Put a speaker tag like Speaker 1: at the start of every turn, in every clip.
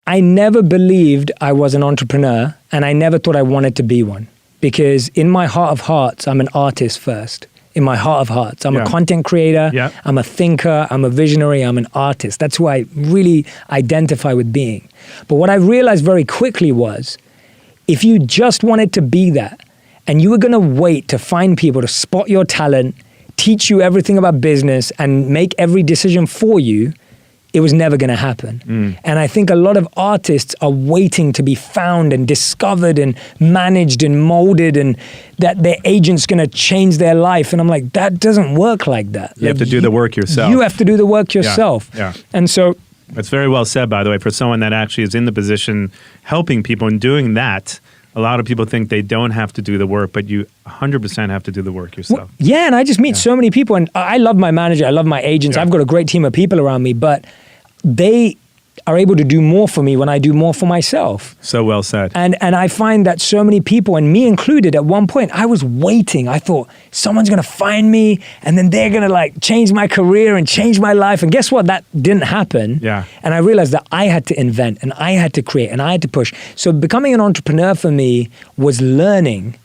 Speaker 1: I never believed I was an entrepreneur, and I never thought I wanted to be one, because in my heart of hearts, I'm an artist first. In my heart of hearts, I'm a content creator, I'm a thinker, I'm a visionary, I'm an artist. That's who I really identify with being. But what I realized very quickly was, if you just wanted to be that, and you were gonna wait to find people to spot your talent, teach you everything about business, and make every decision for you, it was never gonna happen. And I think a lot of artists are waiting to be found and discovered and managed and molded, and that their agent's gonna change their life. And I'm like, that doesn't work like that.
Speaker 2: You have to do the work yourself.
Speaker 1: You have to do the work yourself. And so—
Speaker 2: That's very well said, by the way, for someone that actually is in the position helping people and doing that. A lot of people think they don't have to do the work, but you 100% have to do the work yourself.
Speaker 1: Well, yeah, and I just meet so many people, and I love my manager, I love my agents, I've got a great team of people around me, but they are able to do more for me when I do more for myself.
Speaker 2: So well said.
Speaker 1: And I find that so many people, and me included, at one point, I was waiting. I thought, someone's gonna find me, and then they're gonna like change my career and change my life. And guess what? That didn't happen. And I realized that I had to invent, and I had to create, and I had to push. So becoming an entrepreneur for me was learning,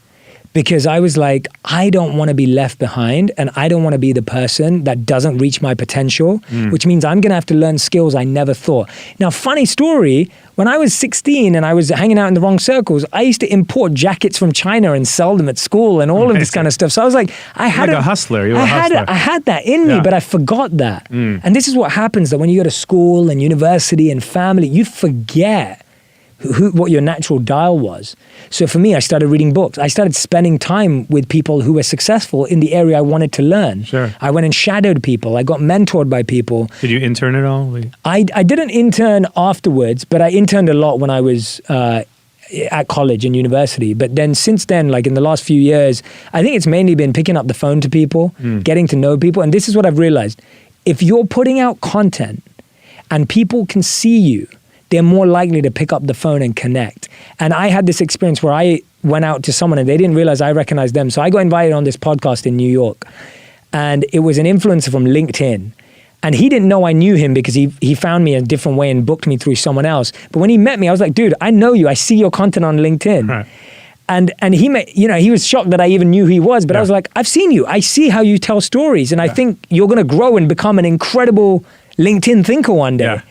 Speaker 1: because I was like, I don't want to be left behind, and I don't want to be the person that doesn't reach my potential, which means I'm going to have to learn skills I never thought. Now, funny story, when I was 16 and I was hanging out in the wrong circles, I used to import jackets from China and sell them at school and all of this kind of stuff. So I was like, I had
Speaker 2: a hustler. You were a hustler.
Speaker 1: I had that in me, but I forgot that. And this is what happens, that when you go to school and university and family, you forget what your natural dial was. So for me, I started reading books. I started spending time with people who were successful in the area I wanted to learn. I went and shadowed people. I got mentored by people.
Speaker 2: Did you intern at all?
Speaker 1: I didn't intern afterwards, but I interned a lot when I was at college and university. But then since then, like in the last few years, I think it's mainly been picking up the phone to people, getting to know people. And this is what I've realized. If you're putting out content and people can see you, they're more likely to pick up the phone and connect. And I had this experience where I went out to someone and they didn't realize I recognized them. So I got invited on this podcast in New York, and it was an influencer from LinkedIn. And he didn't know I knew him because he found me a different way and booked me through someone else. But when he met me, I was like, dude, I know you. I see your content on LinkedIn. And he was shocked that I even knew who he was. But I was like, I've seen you. I see how you tell stories. And I think you're going to grow and become an incredible LinkedIn thinker one day.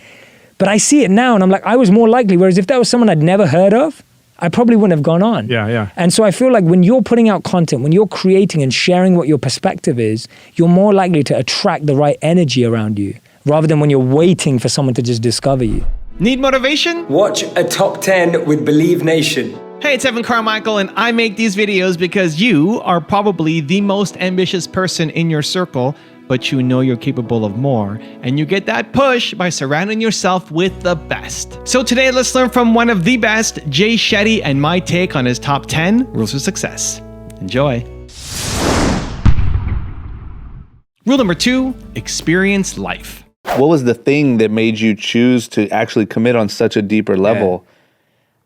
Speaker 1: But I see it now, and I'm like, I was more likely. Whereas if that was someone I'd never heard of, I probably wouldn't have gone on. And so I feel like when you're putting out content, when you're creating and sharing what your perspective is, you're more likely to attract the right energy around you, rather than when you're waiting for someone to just discover you.
Speaker 3: Need motivation?
Speaker 1: Watch a top 10 with Believe Nation.
Speaker 3: Hey, it's Carmichael, and I make these videos because you are probably the most ambitious person in your circle, but you know you're capable of more, and you get that push by surrounding yourself with the best. So today, let's learn from one of the best, Jay Shetty, and my take on his top 10 rules of success. Enjoy. Rule number 2, experience life.
Speaker 4: What was the thing that made you choose to actually commit on such a deeper level?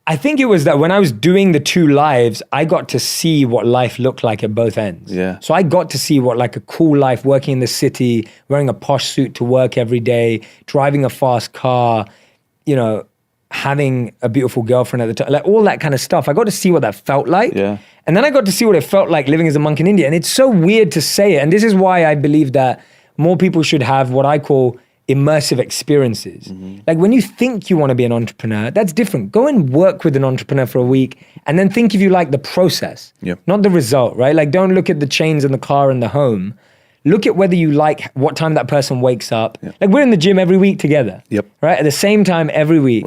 Speaker 1: I think it was that when I was doing the 2 lives, I got to see what life looked like at both ends. So I got to see what like a cool life, working in the city, wearing a posh suit to work every day, driving a fast car, having a beautiful girlfriend at the time, like all that kind of stuff. I got to see what that felt like. And then I got to see what it felt like living as a monk in India. And it's so weird to say it. And this is why I believe that more people should have what I call immersive experiences. Like when you think you want to be an entrepreneur, that's different. Go and work with an entrepreneur for a week and then think if you like the process, not the result, right? Like don't look at the chains and the car and the home. Look at whether you like what time that person wakes up. Like we're in the gym every week together, right? At the same time every week.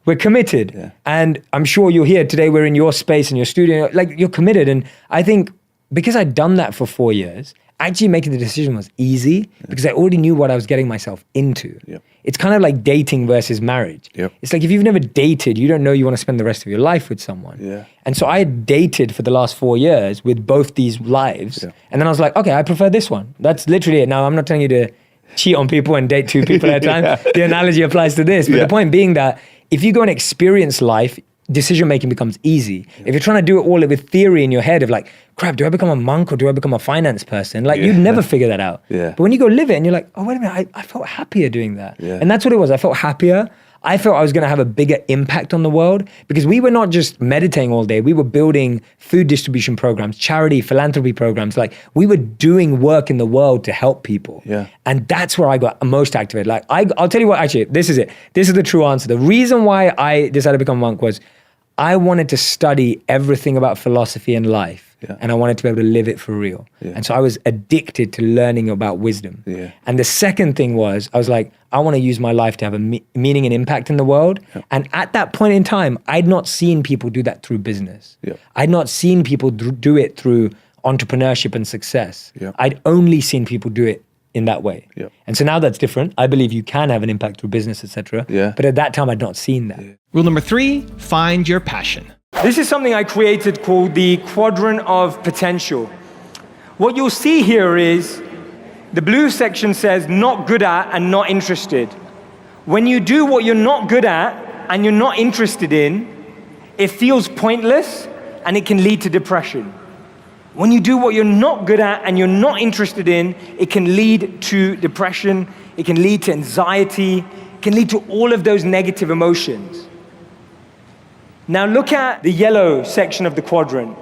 Speaker 1: We're committed. And I'm sure you're here today, we're in your space in your studio, like you're committed. And I think because I'd done that for 4 years, actually making the decision was easy because I already knew what I was getting myself into. It's kind of like dating versus marriage. It's like if you've never dated, you don't know you want to spend the rest of your life with someone. And so I had dated for the last 4 years with both these lives. And then I was like, okay, I prefer this one. That's literally it. Now, I'm not telling you to cheat on people and date 2 people at a time. The analogy applies to this. But the point being that if you go and experience life, decision-making becomes easy. If you're trying to do it all with theory in your head of like, crap, do I become a monk or do I become a finance person? Like you'd never figure that out. But when you go live it and you're like, oh, wait a minute, I felt happier doing that. And that's what it was. I felt happier. I felt I was going to have a bigger impact on the world because we were not just meditating all day. We were building food distribution programs, charity, philanthropy programs. Like we were doing work in the world to help people.
Speaker 4: Yeah.
Speaker 1: And that's where I got most activated. Like I'll tell you what, actually, this is it. This is the true answer. The reason why I decided to become a monk was I wanted to study everything about philosophy and life.
Speaker 4: Yeah.
Speaker 1: And I wanted to be able to live it for real.
Speaker 4: Yeah.
Speaker 1: And so I was addicted to learning about wisdom.
Speaker 4: Yeah.
Speaker 1: And the second thing was, I was like, I want to use my life to have a meaning and impact in the world.
Speaker 4: Yeah.
Speaker 1: And at that point in time, I'd not seen people do that through business.
Speaker 4: Yeah.
Speaker 1: I'd not seen people do it through entrepreneurship and success.
Speaker 4: Yeah.
Speaker 1: I'd only seen people do it in that way.
Speaker 4: Yeah.
Speaker 1: And so now that's different. I believe you can have an impact through business, etc.
Speaker 4: Yeah.
Speaker 1: But at that time, I'd not seen that.
Speaker 4: Yeah.
Speaker 3: Rule number 3, find your passion.
Speaker 1: This is something I created called the quadrant of potential. What you'll see here is the blue section says not good at and not interested. When you do what you're not good at and you're not interested in, it feels pointless and it can lead to depression. When you do what you're not good at and you're not interested in, it can lead to depression, it can lead to anxiety, it can lead to all of those negative emotions. Now look at the yellow section of the quadrant.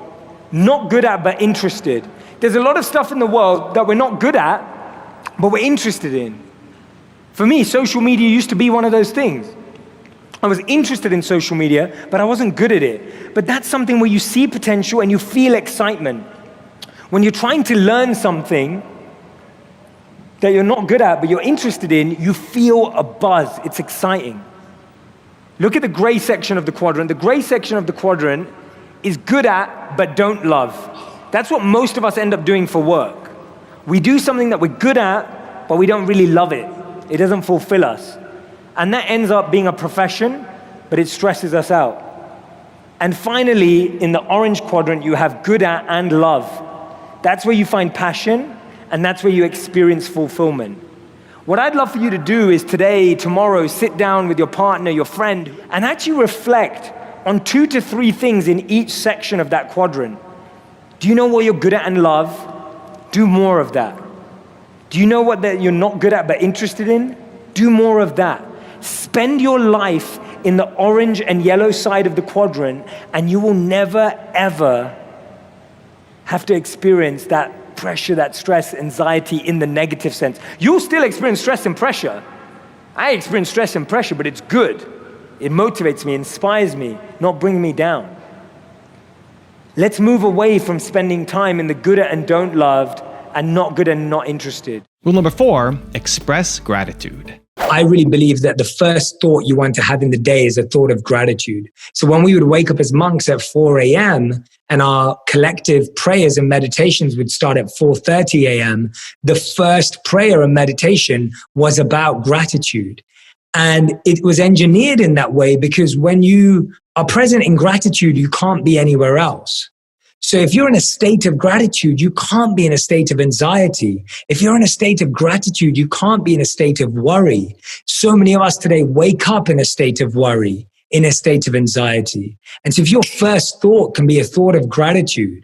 Speaker 1: Not good at, but interested. There's a lot of stuff in the world that we're not good at, but we're interested in. For me, social media used to be one of those things. I was interested in social media, but I wasn't good at it. But that's something where you see potential and you feel excitement. When you're trying to learn something that you're not good at, but you're interested in, you feel a buzz. It's exciting. Look at the gray section of the quadrant. The gray section of the quadrant is good at, but don't love. That's what most of us end up doing for work. We do something that we're good at, but we don't really love it. It doesn't fulfill us. And that ends up being a profession, but it stresses us out. And finally, in the orange quadrant, you have good at and love. That's where you find passion, and that's where you experience fulfillment. What I'd love for you to do is today, tomorrow, sit down with your partner, your friend, and actually reflect on 2 to 3 things in each section of that quadrant. Do you know what you're good at and love? Do more of that. Do you know what that you're not good at but interested in? Do more of that. Spend your life in the orange and yellow side of the quadrant, and you will never, ever have to experience that pressure, that stress, anxiety in the negative sense. You'll still experience stress and pressure. I experience stress and pressure, but it's good. It motivates me, inspires me, not bringing me down. Let's move away from spending time in the good at and don't loved and not good and not interested.
Speaker 3: Rule number 4, express gratitude.
Speaker 1: I really believe that the first thought you want to have in the day is a thought of gratitude. So when we would wake up as monks at 4 a.m. and our collective prayers and meditations would start at 4:30 a.m., the first prayer and meditation was about gratitude. And it was engineered in that way because when you are present in gratitude, you can't be anywhere else. So if you're in a state of gratitude, you can't be in a state of anxiety. If you're in a state of gratitude, you can't be in a state of worry. So many of us today wake up in a state of worry, in a state of anxiety. And so if your first thought can be a thought of gratitude,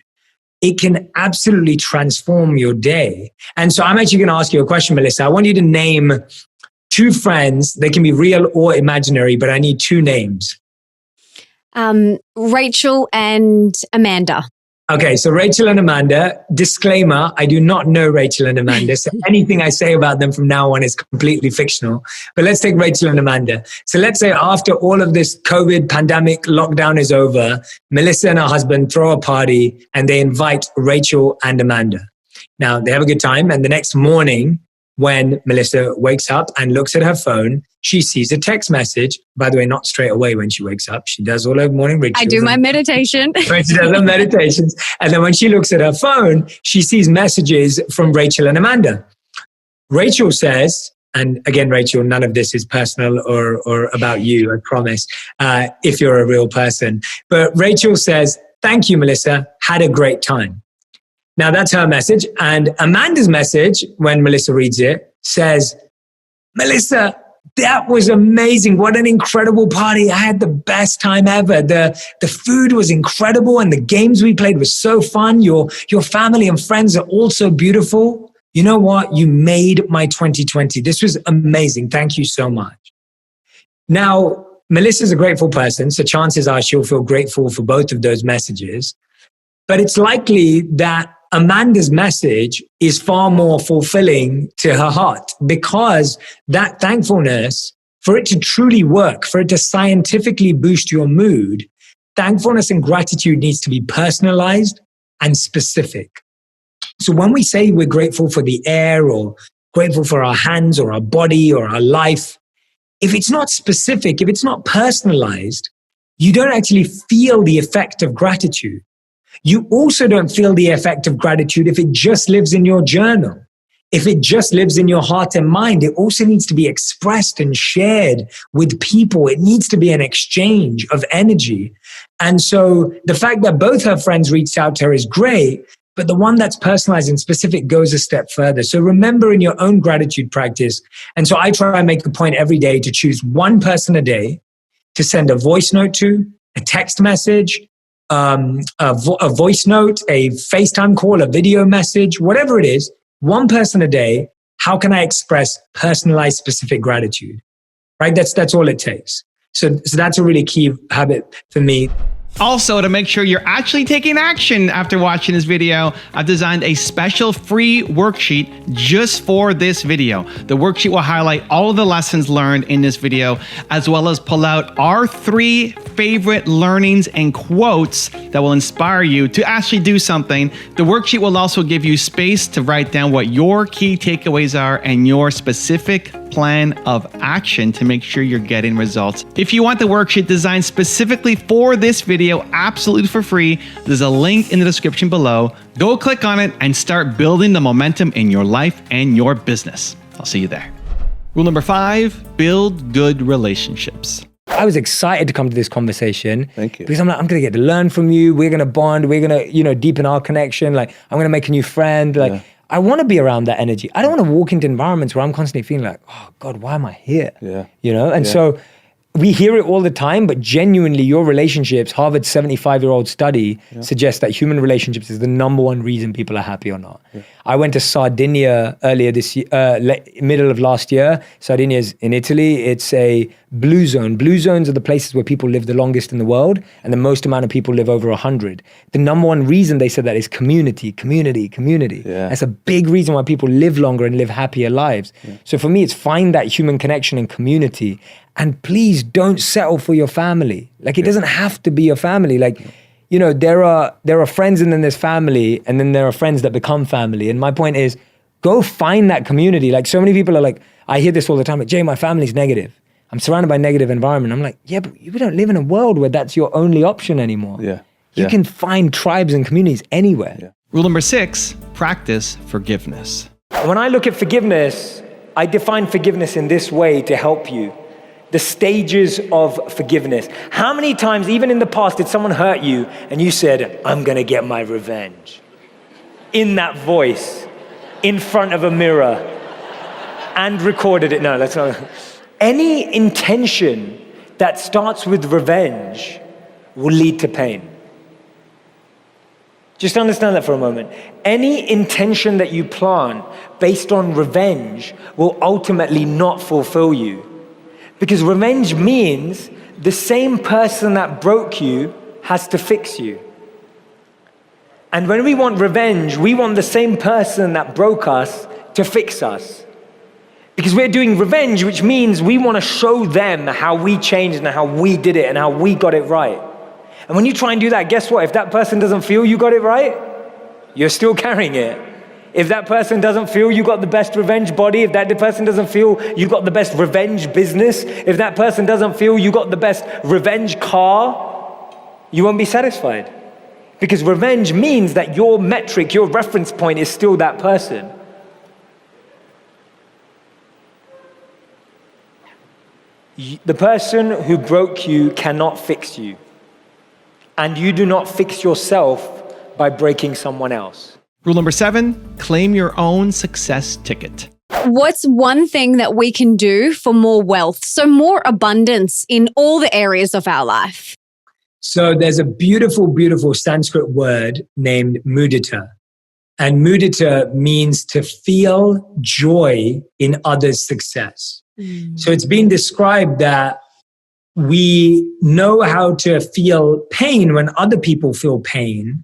Speaker 1: it can absolutely transform your day. And so I'm actually going to ask you a question, Melissa. I want you to name 2 friends. They can be real or imaginary, but I need 2 names.
Speaker 5: Rachel and Amanda.
Speaker 1: Okay, so Rachel and Amanda, disclaimer, I do not know Rachel and Amanda, so anything I say about them from now on is completely fictional. But let's take Rachel and Amanda. So let's say after all of this COVID pandemic lockdown is over, Melissa and her husband throw a party and they invite Rachel and Amanda. Now, they have a good time, and the next morning, when Melissa wakes up and looks at her phone, she sees a text message. By the way, not straight away when she wakes up. She does all her morning rituals.
Speaker 5: I do my meditation.
Speaker 1: When she does her meditations. And then when she looks at her phone, she sees messages from Rachel and Amanda. Rachel says, and again, Rachel, none of this is personal or about you, I promise, if you're a real person. But Rachel says, thank you, Melissa. Had a great time. Now that's her message. And Amanda's message, when Melissa reads it, says, Melissa, that was amazing. What an incredible party. I had the best time ever. The food was incredible and the games we played were so fun. Your family and friends are all so beautiful. You know what? You made my 2020. This was amazing. Thank you so much. Now, Melissa's a grateful person, so chances are she'll feel grateful for both of those messages. But it's likely that Amanda's message is far more fulfilling to her heart, because that thankfulness, for it to truly work, for it to scientifically boost your mood, thankfulness and gratitude needs to be personalized and specific. So when we say we're grateful for the air or grateful for our hands or our body or our life, if it's not specific, if it's not personalized, you don't actually feel the effect of gratitude. You also don't feel the effect of gratitude if it just lives in your journal. If it just lives in your heart and mind, it also needs to be expressed and shared with people. It needs to be an exchange of energy. And so the fact that both her friends reached out to her is great, but the one that's personalized and specific goes a step further. So remember in your own gratitude practice. And so I try and make a point every day to choose one person a day to send a voice note to, a text message, a voice note, a FaceTime call, a video message, whatever it is, one person a day. How can I express personalized, specific gratitude? Right? That's all it takes. So that's a really key habit for me.
Speaker 3: Also, to make sure you're actually taking action after watching this video, I've designed a special free worksheet just for this video. The worksheet will highlight all of the lessons learned in this video, as well as pull out our 3 favorite learnings and quotes that will inspire you to actually do something. The worksheet will also give you space to write down what your key takeaways are and your specific plan of action to make sure you're getting results. If you want the worksheet designed specifically for this video, absolutely for free, there's a link in the description below. Go click on it and start building the momentum in your life and your business. I'll see you there. Rule number 5, build good relationships.
Speaker 1: I was excited to come to this conversation.
Speaker 4: Thank you.
Speaker 1: Because I'm like, I'm going to get to learn from you. We're going to bond. We're going to, deepen our connection. Like, I'm going to make a new friend. Like, I want to be around that energy. I don't want to walk into environments where I'm constantly feeling like, oh God, why am I here? And so we hear it all the time, but genuinely your relationships, Harvard's 75-year-old study suggests that human relationships is the number one reason people are happy or not. I went to Sardinia earlier this year, middle of last year. Sardinia is in Italy. It's a blue zone. Blue zones are the places where people live the longest in the world, and the most amount of people live over 100. The number one reason they said that is community. That's a big reason why people live longer and live happier lives. So for me, it's find that human connection and community. And please don't settle for your family. Like, it doesn't have to be your family. Like, there are friends and then there's family, and then there are friends that become family. And my point is, go find that community. Like, so many people are like, I hear this all the time, like, Jay, my family's negative. I'm surrounded by negative environment. I'm like, yeah, but we don't live in a world where that's your only option anymore. You can find tribes and communities anywhere.
Speaker 3: Rule number 6, practice forgiveness.
Speaker 1: When I look at forgiveness, I define forgiveness in this way to help you. The stages of forgiveness. How many times, even in the past, did someone hurt you and you said, I'm going to get my revenge? In that voice, in front of a mirror, and recorded it. No, that's not. Any intention that starts with revenge will lead to pain. Just understand that for a moment. Any intention that you plant based on revenge will ultimately not fulfill you. Because revenge means the same person that broke you has to fix you. And when we want revenge, we want the same person that broke us to fix us. Because we're doing revenge, which means we want to show them how we changed and how we did it and how we got it right. And when you try and do that, guess what? If that person doesn't feel you got it right, you're still carrying it. If that person doesn't feel you got the best revenge body, if that person doesn't feel you got the best revenge business, if that person doesn't feel you got the best revenge car, you won't be satisfied. Because revenge means that your metric, your reference point is still that person. The person who broke you cannot fix you. And you do not fix yourself by breaking someone else.
Speaker 3: Rule number 7, claim your own success ticket.
Speaker 5: What's one thing that we can do for more wealth, so more abundance in all the areas of our life?
Speaker 1: So there's a beautiful, beautiful Sanskrit word named mudita. And mudita means to feel joy in others' success. So it's been described that we know how to feel pain when other people feel pain.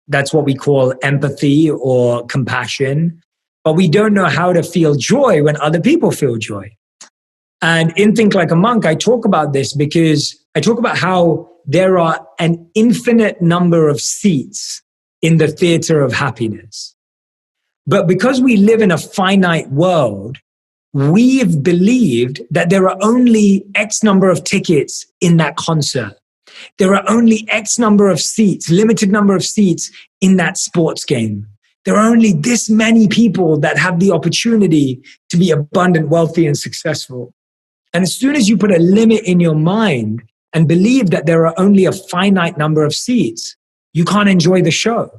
Speaker 1: That's what we call empathy or compassion. But we don't know how to feel joy when other people feel joy. And in Think Like a Monk, I talk about this because I talk about how there are an infinite number of seats in the theater of happiness. But because we live in a finite world, we've believed that there are only X number of tickets in that concert. There are only X number of seats, limited number of seats in that sports game. There are only this many people that have the opportunity to be abundant, wealthy, and successful. And as soon as you put a limit in your mind and believe that there are only a finite number of seats, you can't enjoy the show.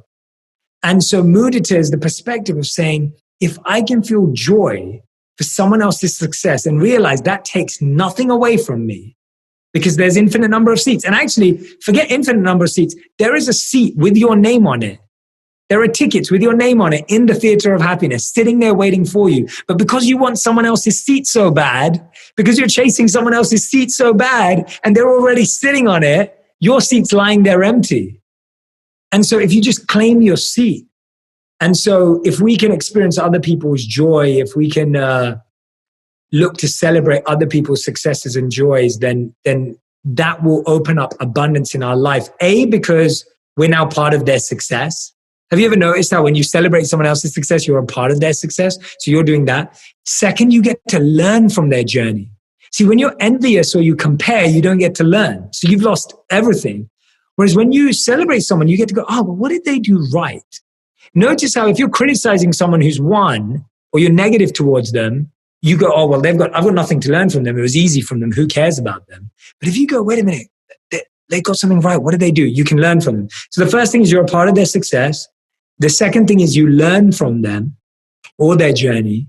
Speaker 1: And so mudita is the perspective of saying, if I can feel joy for someone else's success and realize that takes nothing away from me because there's infinite number of seats. And actually, forget infinite number of seats. There is a seat with your name on it. There are tickets with your name on it in the theater of happiness, sitting there waiting for you. But because you want someone else's seat so bad, because you're chasing someone else's seat so bad, and they're already sitting on it, your seat's lying there empty. And so if you just claim your seat, and so if we can experience other people's joy, if we can look to celebrate other people's successes and joys, then that will open up abundance in our life. A, because we're now part of their success. Have you ever noticed how when you celebrate someone else's success, you're a part of their success? So you're doing that. Second, you get to learn from their journey. See, when you're envious or you compare, you don't get to learn. So you've lost everything. Whereas when you celebrate someone, you get to go, oh, well, what did they do right? Notice how if you're criticizing someone who's won or you're negative towards them, you go, oh, well, I've got nothing to learn from them. It was easy from them. Who cares about them? But if you go, wait a minute, they got something right. What did they do? You can learn from them. So the first thing is you're a part of their success. The second thing is you learn from them or their journey.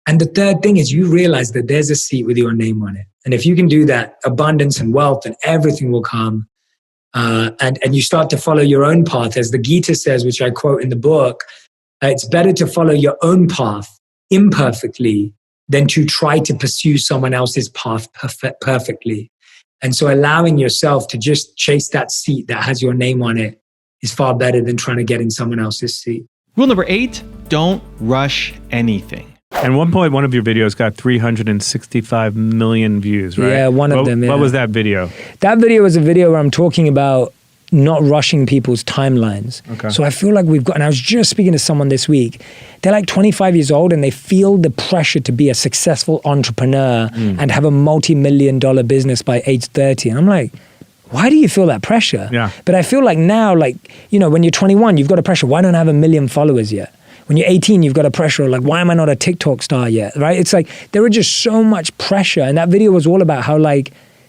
Speaker 1: And the third thing is you realize that there's a seat with your name on it. And if you can do that, abundance and wealth and everything will come. And you start to follow your own path. As the Gita says, which I quote in the book, it's better to follow your own path imperfectly than to try to pursue someone else's path perfectly. And so allowing yourself to just chase that seat that has your name on it is far better than trying to get in someone else's seat.
Speaker 3: Rule number 8, don't rush anything.
Speaker 2: At one point, one of your videos got 365 million views, right?
Speaker 1: Yeah, one of them. Yeah.
Speaker 2: What was that video?
Speaker 1: That video was a video where I'm talking about not rushing people's timelines.
Speaker 2: Okay.
Speaker 1: So I feel like and I was just speaking to someone this week, they're like 25 years old and they feel the pressure to be a successful entrepreneur and have a multi-million-dollar business by age 30. And I'm like, why do you feel that pressure?
Speaker 2: Yeah.
Speaker 1: But I feel like now, when you're 21, you've got a pressure. Why don't I have 1 million followers yet? When you're 18, you've got a pressure like, why am I not a TikTok star yet, right? It's like, there are just so much pressure. And that video was all about how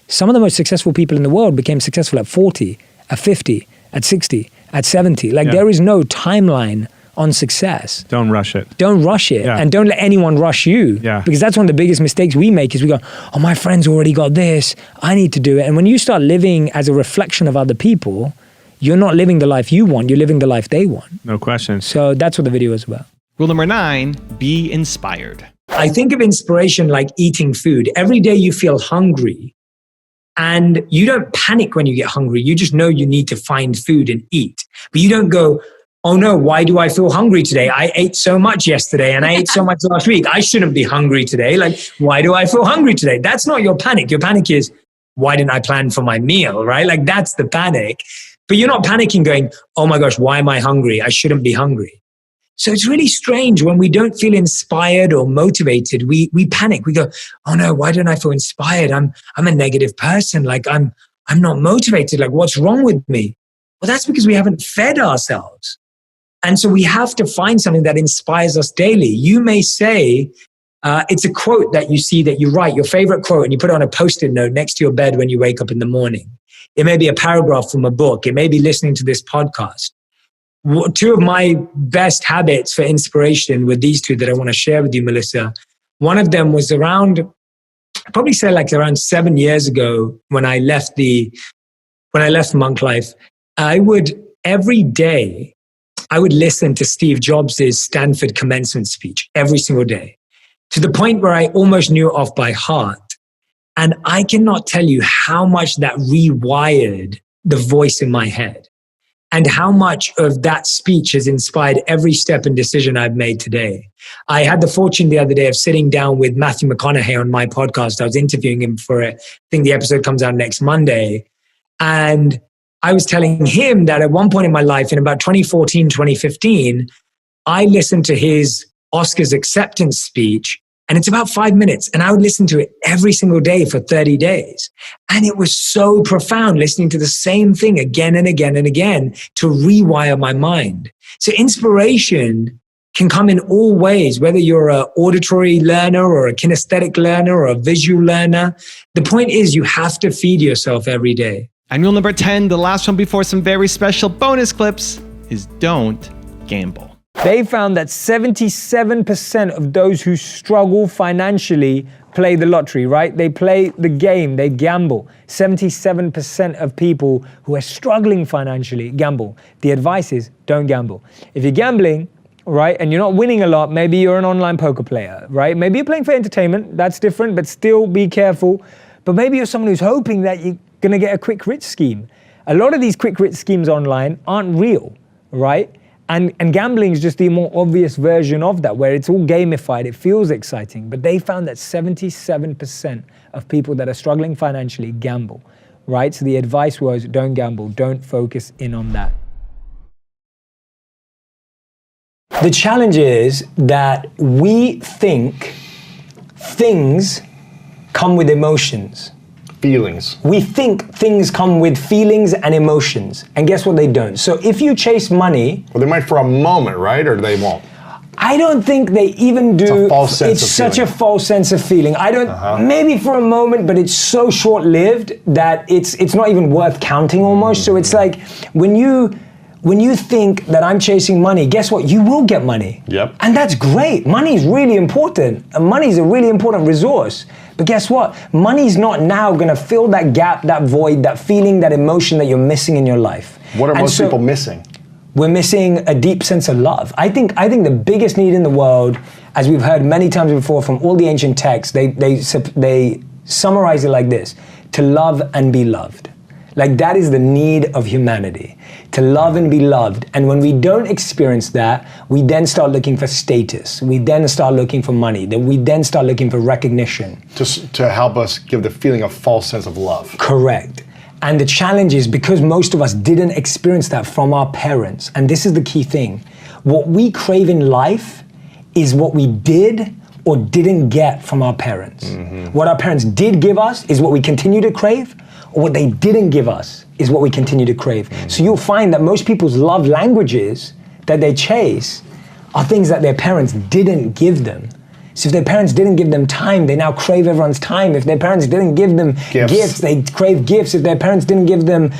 Speaker 1: some of the most successful people in the world became successful at 40, at 50, at 60, at 70. There is no timeline on success.
Speaker 2: Don't rush it.
Speaker 1: Don't rush it.
Speaker 2: Yeah.
Speaker 1: And don't let anyone rush you.
Speaker 2: Yeah.
Speaker 1: Because that's one of the biggest mistakes we make is we go, oh, my friend's already got this. I need to do it. And when you start living as a reflection of other people, you're not living the life you want. You're living the life they want.
Speaker 2: No question.
Speaker 1: So that's what the video is about.
Speaker 3: Rule number 9, be inspired.
Speaker 1: I think of inspiration like eating food. Every day you feel hungry and you don't panic when you get hungry. You just know you need to find food and eat. But you don't go, oh no, why do I feel hungry today? I ate so much yesterday and I ate so much last week. I shouldn't be hungry today. Why do I feel hungry today? That's not your panic. Your panic is, why didn't I plan for my meal, right? That's the panic. But you're not panicking going, oh my gosh, why am I hungry? I shouldn't be hungry. So it's really strange when we don't feel inspired or motivated, we panic. We go, oh no, why don't I feel inspired? I'm a negative person. I'm not motivated. What's wrong with me? Well, that's because we haven't fed ourselves. And so we have to find something that inspires us daily. You may say, it's a quote that you see that you write, your favorite quote, and you put it on a Post-it note next to your bed when you wake up in the morning. It may be a paragraph from a book. It may be listening to this podcast. 2 of my best habits for inspiration were these 2 that I want to share with you, Melissa. One of them was around 7 years ago when I left monk life. Every day, I would listen to Steve Jobs' Stanford commencement speech every single day, to the point where I almost knew it off by heart. And I cannot tell you how much that rewired the voice in my head and how much of that speech has inspired every step and decision I've made today. I had the fortune the other day of sitting down with Matthew McConaughey on my podcast. I was interviewing him for it. I think the episode comes out next Monday. And I was telling him that at one point in my life, in about 2014, 2015, I listened to his Oscars acceptance speech, and it's about 5 minutes. And I would listen to it every single day for 30 days. And it was so profound listening to the same thing again and again and again to rewire my mind. So inspiration can come in all ways, whether you're an auditory learner or a kinesthetic learner or a visual learner. The point is you have to feed yourself every day.
Speaker 3: And rule number 10, the last one before some very special bonus clips, is don't gamble.
Speaker 1: They found that 77% of those who struggle financially play the lottery, right? They play the game, they gamble. 77% of people who are struggling financially gamble. The advice is don't gamble. If you're gambling, right, and you're not winning a lot, maybe you're an online poker player, right? Maybe you're playing for entertainment, that's different, but still be careful. But maybe you're someone who's hoping that you're gonna get a quick rich scheme. A lot of these quick rich schemes online aren't real, right? And gambling is just the more obvious version of that, where it's all gamified, it feels exciting. But they found that 77% of people that are struggling financially gamble, right? So the advice was don't gamble, don't focus in on that. The challenge is that we think things come with emotions.
Speaker 6: Feelings.
Speaker 1: We think things come with feelings and emotions. And guess what? They don't. So if you chase money...
Speaker 6: Well, they might for a moment, right? Or they won't?
Speaker 1: I don't think they even do.
Speaker 6: It's a false sense of
Speaker 1: such
Speaker 6: feeling.
Speaker 1: a false sense of feeling. I don't, maybe for a moment, but it's so short-lived that it's not even worth counting almost. So it's like when you think that I'm chasing money, guess what? You will get money.
Speaker 6: Yep.
Speaker 1: And that's great. Money is really important. And money is a really important resource. But guess what? Money's not now gonna fill that gap, that void, that feeling, that emotion that you're missing in your life.
Speaker 6: What are most people missing?
Speaker 1: We're missing a deep sense of love. I think the biggest need in the world, as we've heard many times before from all the ancient texts, they summarize it like this: to love and be loved. Like that is the need of humanity, to love and be loved. And when we don't experience that, we then start looking for status. We then start looking for money. We then start looking for recognition.
Speaker 6: To help us give the feeling of false sense of love.
Speaker 1: Correct. And the challenge is because most of us didn't experience that from our parents. And this is the key thing. What we crave in life is what we did or didn't get from our parents. Mm-hmm. What our parents did give us is what we continue to crave, or what they didn't give us is what we continue to crave. Mm-hmm. So you'll find that most people's love languages that they chase are things that their parents didn't give them. So if their parents didn't give them time, they now crave everyone's time. If their parents didn't give them gifts, they crave gifts. If their parents didn't give them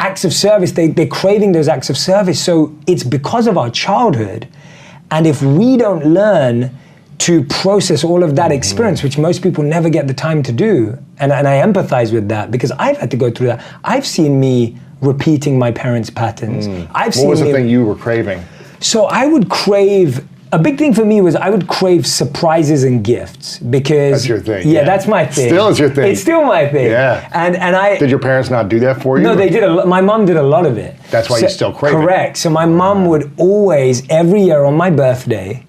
Speaker 1: acts of service, they're craving those acts of service. So it's because of our childhood. And if we don't learn to process all of that experience, which most people never get the time to do, and I empathize with that because I've had to go through that. I've seen me repeating my parents' patterns.
Speaker 6: What was the thing you were craving?
Speaker 1: So I would crave, a big thing for me was I would crave surprises and gifts because...
Speaker 6: That's your thing.
Speaker 1: Yeah, that's my thing.
Speaker 6: Still is your thing.
Speaker 1: It's still my thing.
Speaker 6: Yeah.
Speaker 1: And I...
Speaker 6: Did your parents not do that for you?
Speaker 1: No, they did. My mom did a lot of it.
Speaker 6: That's why you still crave it.
Speaker 1: Correct. So my mom would always, every year on my birthday,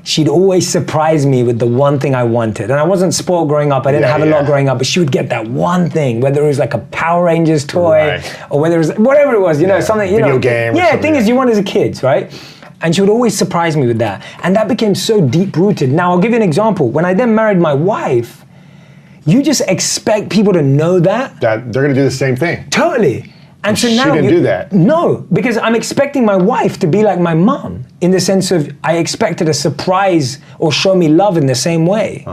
Speaker 1: she'd always surprise me with the one thing I wanted. And I wasn't spoiled growing up. I didn't have a lot growing up, but she would get that one thing, whether it was like a Power Rangers toy or whether it was whatever it was, you know, something, you know.
Speaker 6: Video game.
Speaker 1: Yeah, thing is you want as a kid, right? And she would always surprise me with that. And that became so deep rooted. Now I'll give you an example. When I then married my wife, you just expect people to know that.
Speaker 6: That they're gonna do the same thing.
Speaker 1: Totally. And so now
Speaker 6: she didn't do that.
Speaker 1: No, because I'm expecting my wife to be like my mom in the sense of I expect her to surprise or show me love in the same way.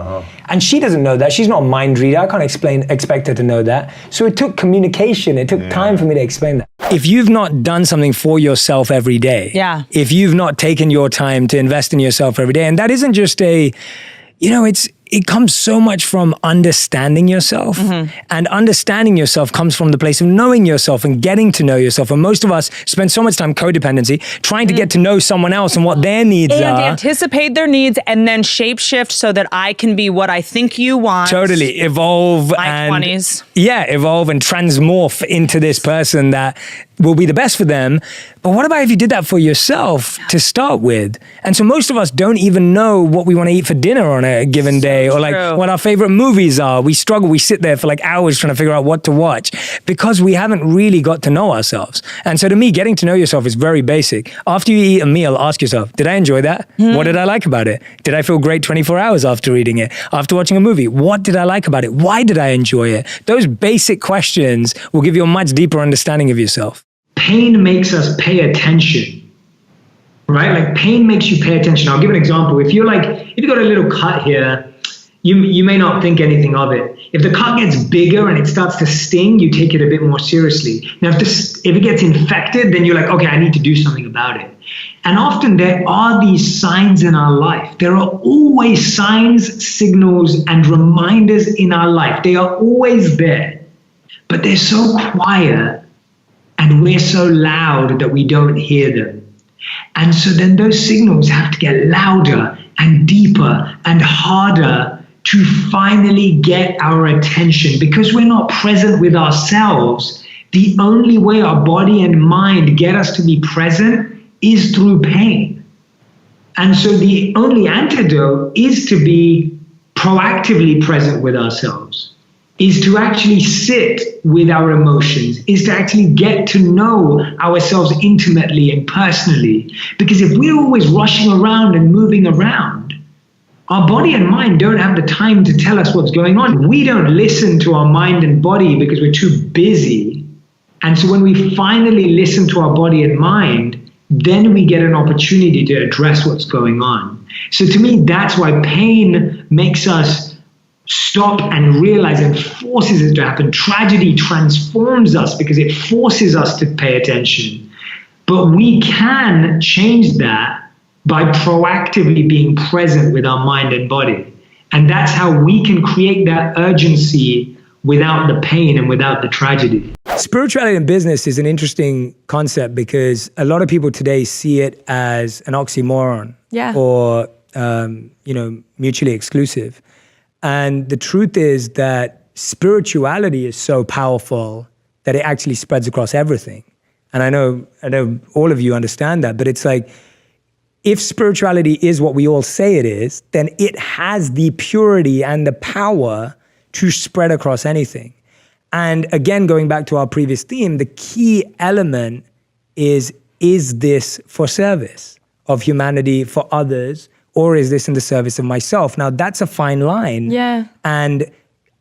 Speaker 1: And she doesn't know that. She's not a mind reader. I can't expect her to know that. So it took communication. It took time for me to explain that. If you've not done something for yourself every day, if you've not taken your time to invest in yourself every day, and that isn't just a, you know, it comes so much from understanding yourself. And understanding yourself comes from the place of knowing yourself and getting to know yourself. And most of us spend so much time codependency, trying to get to know someone else and what their needs
Speaker 7: and
Speaker 1: are.
Speaker 7: anticipate their needs and then shape shift so that I can be what I think you want.
Speaker 1: Totally. Evolve.
Speaker 7: My
Speaker 1: and
Speaker 7: 20s.
Speaker 1: Yeah, evolve and transmorph into this person that will be the best for them. But what about if you did that for yourself to start with? And so most of us don't even know what we want to eat for dinner on a given day, or like what our favorite movies are. We struggle. We sit there for like hours trying to figure out what to watch because we haven't really got to know ourselves. And so to me, getting to know yourself is very basic. After you eat a meal, ask yourself, did I enjoy that? What did I like about it? Did I feel great 24 hours after eating it? After watching a movie, what did I like about it? Why did I enjoy it? Those basic questions will give you a much deeper understanding of yourself.
Speaker 8: Pain makes us pay attention, right? Like pain makes you pay attention. I'll give an example. If you got a little cut here, you may not think anything of it. If the cut gets bigger and it starts to sting, you take it a bit more seriously. Now, if it gets infected, then you're like, okay, I need to do something about it. And often there are these signs in our life. There are always signs, signals, and reminders in our life. They are always there, but they're so quiet. And we're so loud that we don't hear them. And so then those signals have to get louder and deeper and harder to finally get our attention. Because we're not present with ourselves, the only way our body and mind get us to be present is through pain. And so the only antidote is to be proactively present with ourselves, is to actually sit with our emotions, is to actually get to know ourselves intimately and personally. Because if we're always rushing around and moving around, our body and mind don't have the time to tell us what's going on. We don't listen to our mind and body because we're too busy. And so when we finally listen to our body and mind, then we get an opportunity to address what's going on. So to me, that's why pain makes us stop and realize and forces it to happen. Tragedy transforms us because it forces us to pay attention. But we can change that by proactively being present with our mind and body. And that's how we can create that urgency without the pain and without the tragedy.
Speaker 1: Spirituality in business is an interesting concept because a lot of people today see it as an oxymoron or mutually exclusive. And the truth is that spirituality is so powerful that it actually spreads across everything. And I know all of you understand that, but it's like, if spirituality is what we all say it is, then it has the purity and the power to spread across anything. And again, going back to our previous theme, the key element is this for service of humanity, for others, or is this in the service of myself? Now, that's a fine line.
Speaker 7: Yeah.
Speaker 1: And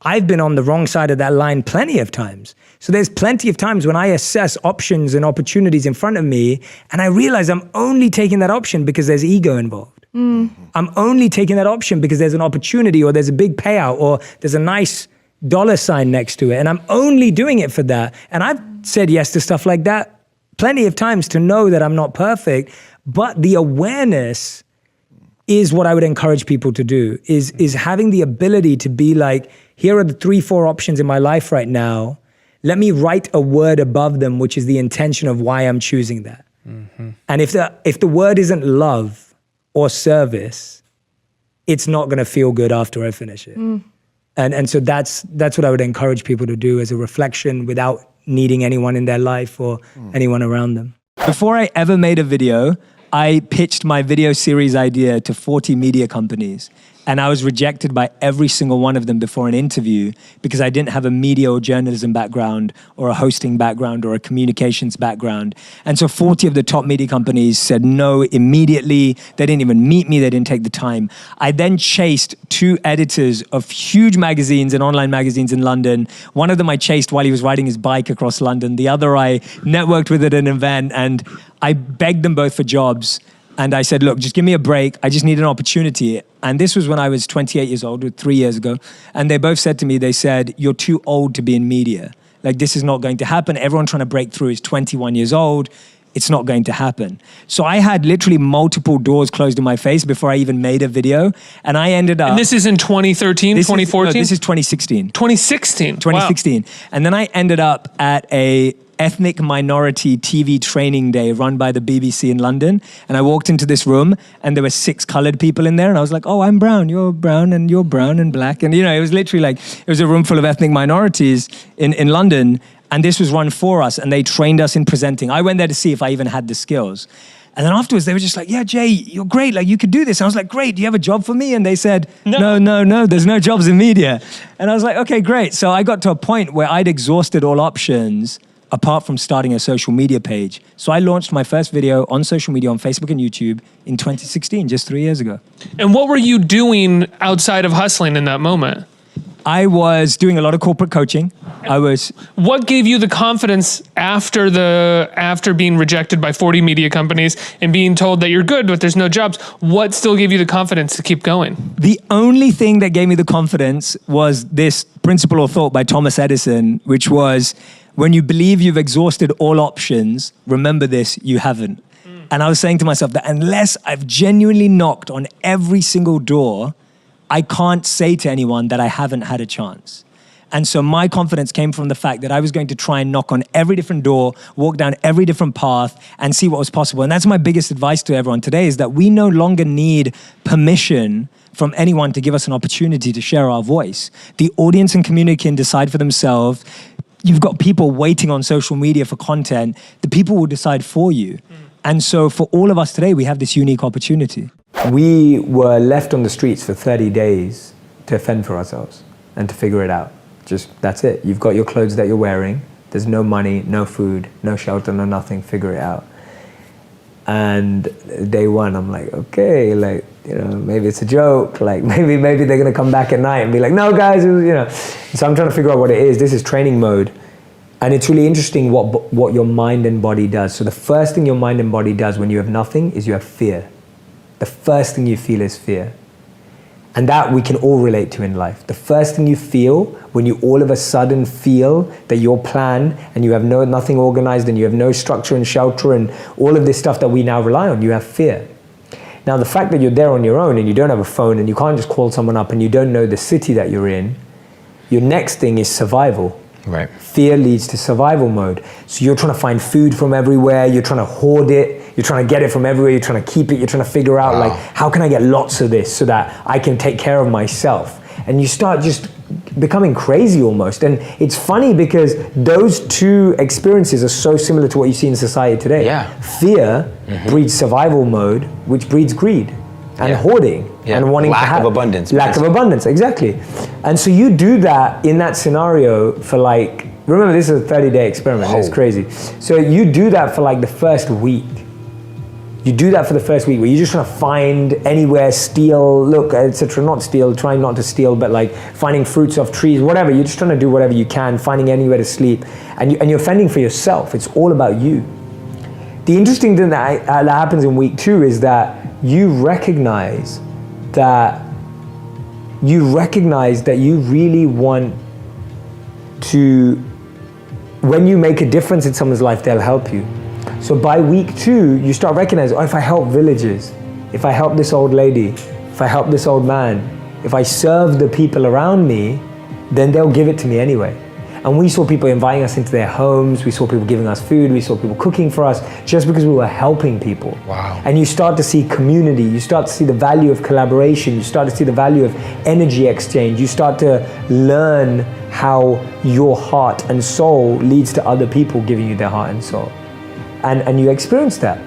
Speaker 1: I've been on the wrong side of that line plenty of times. So there's plenty of times when I assess options and opportunities in front of me, and I realize I'm only taking that option because there's ego involved. I'm only taking that option because there's an opportunity or there's a big payout or there's a nice dollar sign next to it. And I'm only doing it for that. And I've said yes to stuff like that plenty of times to know that I'm not perfect, but the awareness is what I would encourage people to do, is having the ability to be like, here are the 3-4 options in my life right now. Let me write a word above them, which is the intention of why I'm choosing that. And if the word isn't love or service, it's not going to feel good after I finish it. And so that's what I would encourage people to do as a reflection without needing anyone in their life or anyone around them. Before I ever made a video, I pitched my video series idea to 40 media companies. And I was rejected by every single one of them before an interview because I didn't have a media or journalism background or a hosting background or a communications background. And so 40 of the top media companies said no immediately. They didn't even meet me. They didn't take the time. I then chased 2 editors of huge magazines and online magazines in London. One of them I chased while he was riding his bike across London. The other I networked with at an event, and I begged them both for jobs. And I said, look, just give me a break. I just need an opportunity. And this was when I was 28 years old, 3 years ago. And they both said to me, they said, you're too old to be in media. Like, this is not going to happen. Everyone trying to break through is 21 years old. it's not going to happen. So I had literally multiple doors closed in my face before I even made a video. And I ended up...
Speaker 9: And this is in 2013, 2014?
Speaker 1: This is 2016.
Speaker 9: 2016?
Speaker 1: 2016. Wow. And then I ended up at a ethnic minority TV training day run by the BBC in London. And I walked into this room and there were 6 colored people in there. And I was like, oh, I'm brown, you're brown, and you're brown and black. And, it was literally like, it was a room full of ethnic minorities in London. And this was run for us, and they trained us in presenting. I went there to see if I even had the skills. And then afterwards, they were just like, yeah, Jay, you're great. Like, you could do this. And I was like, great, do you have a job for me? And they said, no, there's no jobs in media. And I was like, okay, great. So I got to a point where I'd exhausted all options apart from starting a social media page. So I launched my first video on social media on Facebook and YouTube in 2016, just 3 years ago.
Speaker 9: And what were you doing outside of hustling in that moment?
Speaker 1: I was doing a lot of corporate coaching.
Speaker 9: What gave you the confidence after being rejected by 40 media companies and being told that you're good, but there's no jobs? What still gave you the confidence to keep going?
Speaker 1: The only thing that gave me the confidence was this principle or thought by Thomas Edison, which was, when you believe you've exhausted all options, remember this, you haven't. And I was saying to myself that unless I've genuinely knocked on every single door, I can't say to anyone that I haven't had a chance. And so my confidence came from the fact that I was going to try and knock on every different door, walk down every different path, and see what was possible. And that's my biggest advice to everyone today, is that we no longer need permission from anyone to give us an opportunity to share our voice. The audience and community can decide for themselves. You've got people waiting on social media for content. The people will decide for you. And so for all of us today, we have this unique opportunity. We were left on the streets for 30 days to fend for ourselves and to figure it out. Just, that's it. You've got your clothes that you're wearing. There's no money, no food, no shelter, no nothing. Figure it out. And day one, I'm like, okay, like, maybe it's a joke. Like, maybe they're going to come back at night and be like, no, guys, it was, So I'm trying to figure out what it is. This is training mode. And it's really interesting what your mind and body does. So the first thing your mind and body does when you have nothing is you have fear. The first thing you feel is fear. And that we can all relate to in life. The first thing you feel when you all of a sudden feel that your plan and you have nothing organized and you have no structure and shelter and all of this stuff that we now rely on, you have fear. Now the fact that you're there on your own and you don't have a phone and you can't just call someone up and you don't know the city that you're in, your next thing is survival.
Speaker 10: Right.
Speaker 1: Fear leads to survival mode. So you're trying to find food from everywhere, you're trying to hoard it, you're trying to get it from everywhere, you're trying to keep it, you're trying to figure out like, how can I get lots of this so that I can take care of myself? And you start just becoming crazy almost. And it's funny because those two experiences are so similar to what you see in society today.
Speaker 10: Yeah.
Speaker 1: Fear breeds survival mode, which breeds greed. And hoarding and wanting to have
Speaker 10: lack of abundance.
Speaker 1: Lack of abundance, exactly. And so you do that in that scenario for like, remember this is a 30-day experiment, it's crazy. So you do that for like the first week. You do that for the first week where you're just trying to find anywhere, steal, look, etc. Not steal, trying not to steal, but like finding fruits off trees, whatever. You're just trying to do whatever you can, finding anywhere to sleep. And you're fending for yourself. It's all about you. The interesting thing that happens in week 2 is that you recognize that you really want to, when you make a difference in someone's life, they'll help you. So by week 2, you start recognizing, if I help villages, if I help this old lady, if I help this old man, if I serve the people around me, then they'll give it to me anyway. And we saw people inviting us into their homes, we saw people giving us food, we saw people cooking for us, just because we were helping people.
Speaker 10: Wow.
Speaker 1: And you start to see community, you start to see the value of collaboration, you start to see the value of energy exchange, you start to learn how your heart and soul leads to other people giving you their heart and soul. And you experience that.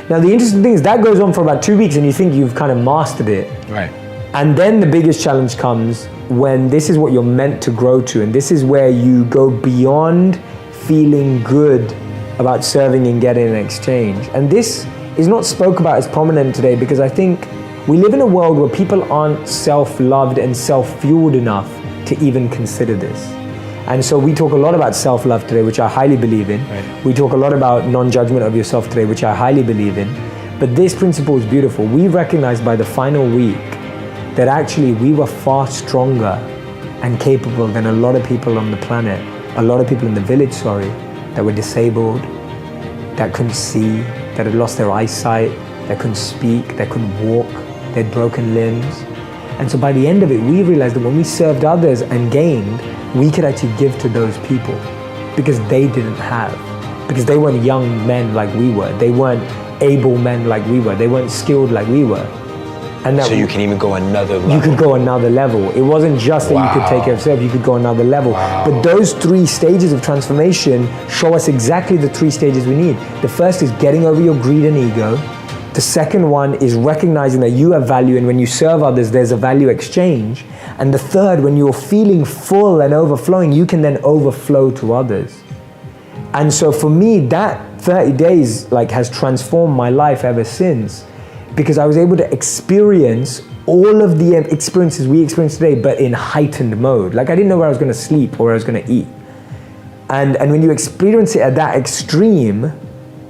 Speaker 1: Now the interesting thing is that goes on for about 2 weeks and you think you've kind of mastered it.
Speaker 10: Right.
Speaker 1: And then the biggest challenge comes when this is what you're meant to grow to, and this is where you go beyond feeling good about serving and getting an exchange. And this is not spoke about as prominent today because I think we live in a world where people aren't self-loved and self-fueled enough to even consider this. And so we talk a lot about self-love today, which I highly believe in. Right. We talk a lot about non-judgment of yourself today, which I highly believe in. But this principle is beautiful. We recognized by the final week that actually we were far stronger and capable than a lot of people on the planet, a lot of people in the village, that were disabled, that couldn't see, that had lost their eyesight, that couldn't speak, that couldn't walk, they had broken limbs. And so by the end of it, we realized that when we served others and gained, we could actually give to those people because they didn't have. Because they weren't young men like we were. They weren't able men like we were. They weren't skilled like we were. And that
Speaker 10: so you can even go another level.
Speaker 1: You could go another level. It wasn't just that you could take care of yourself, you could go another level. But those 3 stages of transformation show us exactly the 3 stages we need. The first is getting over your greed and ego. The second one is recognizing that you have value, and when you serve others, there's a value exchange. And the third, when you're feeling full and overflowing, you can then overflow to others. And so for me, that 30 days has transformed my life ever since, because I was able to experience all of the experiences we experience today, but in heightened mode. I didn't know where I was gonna sleep or where I was gonna eat. And when you experience it at that extreme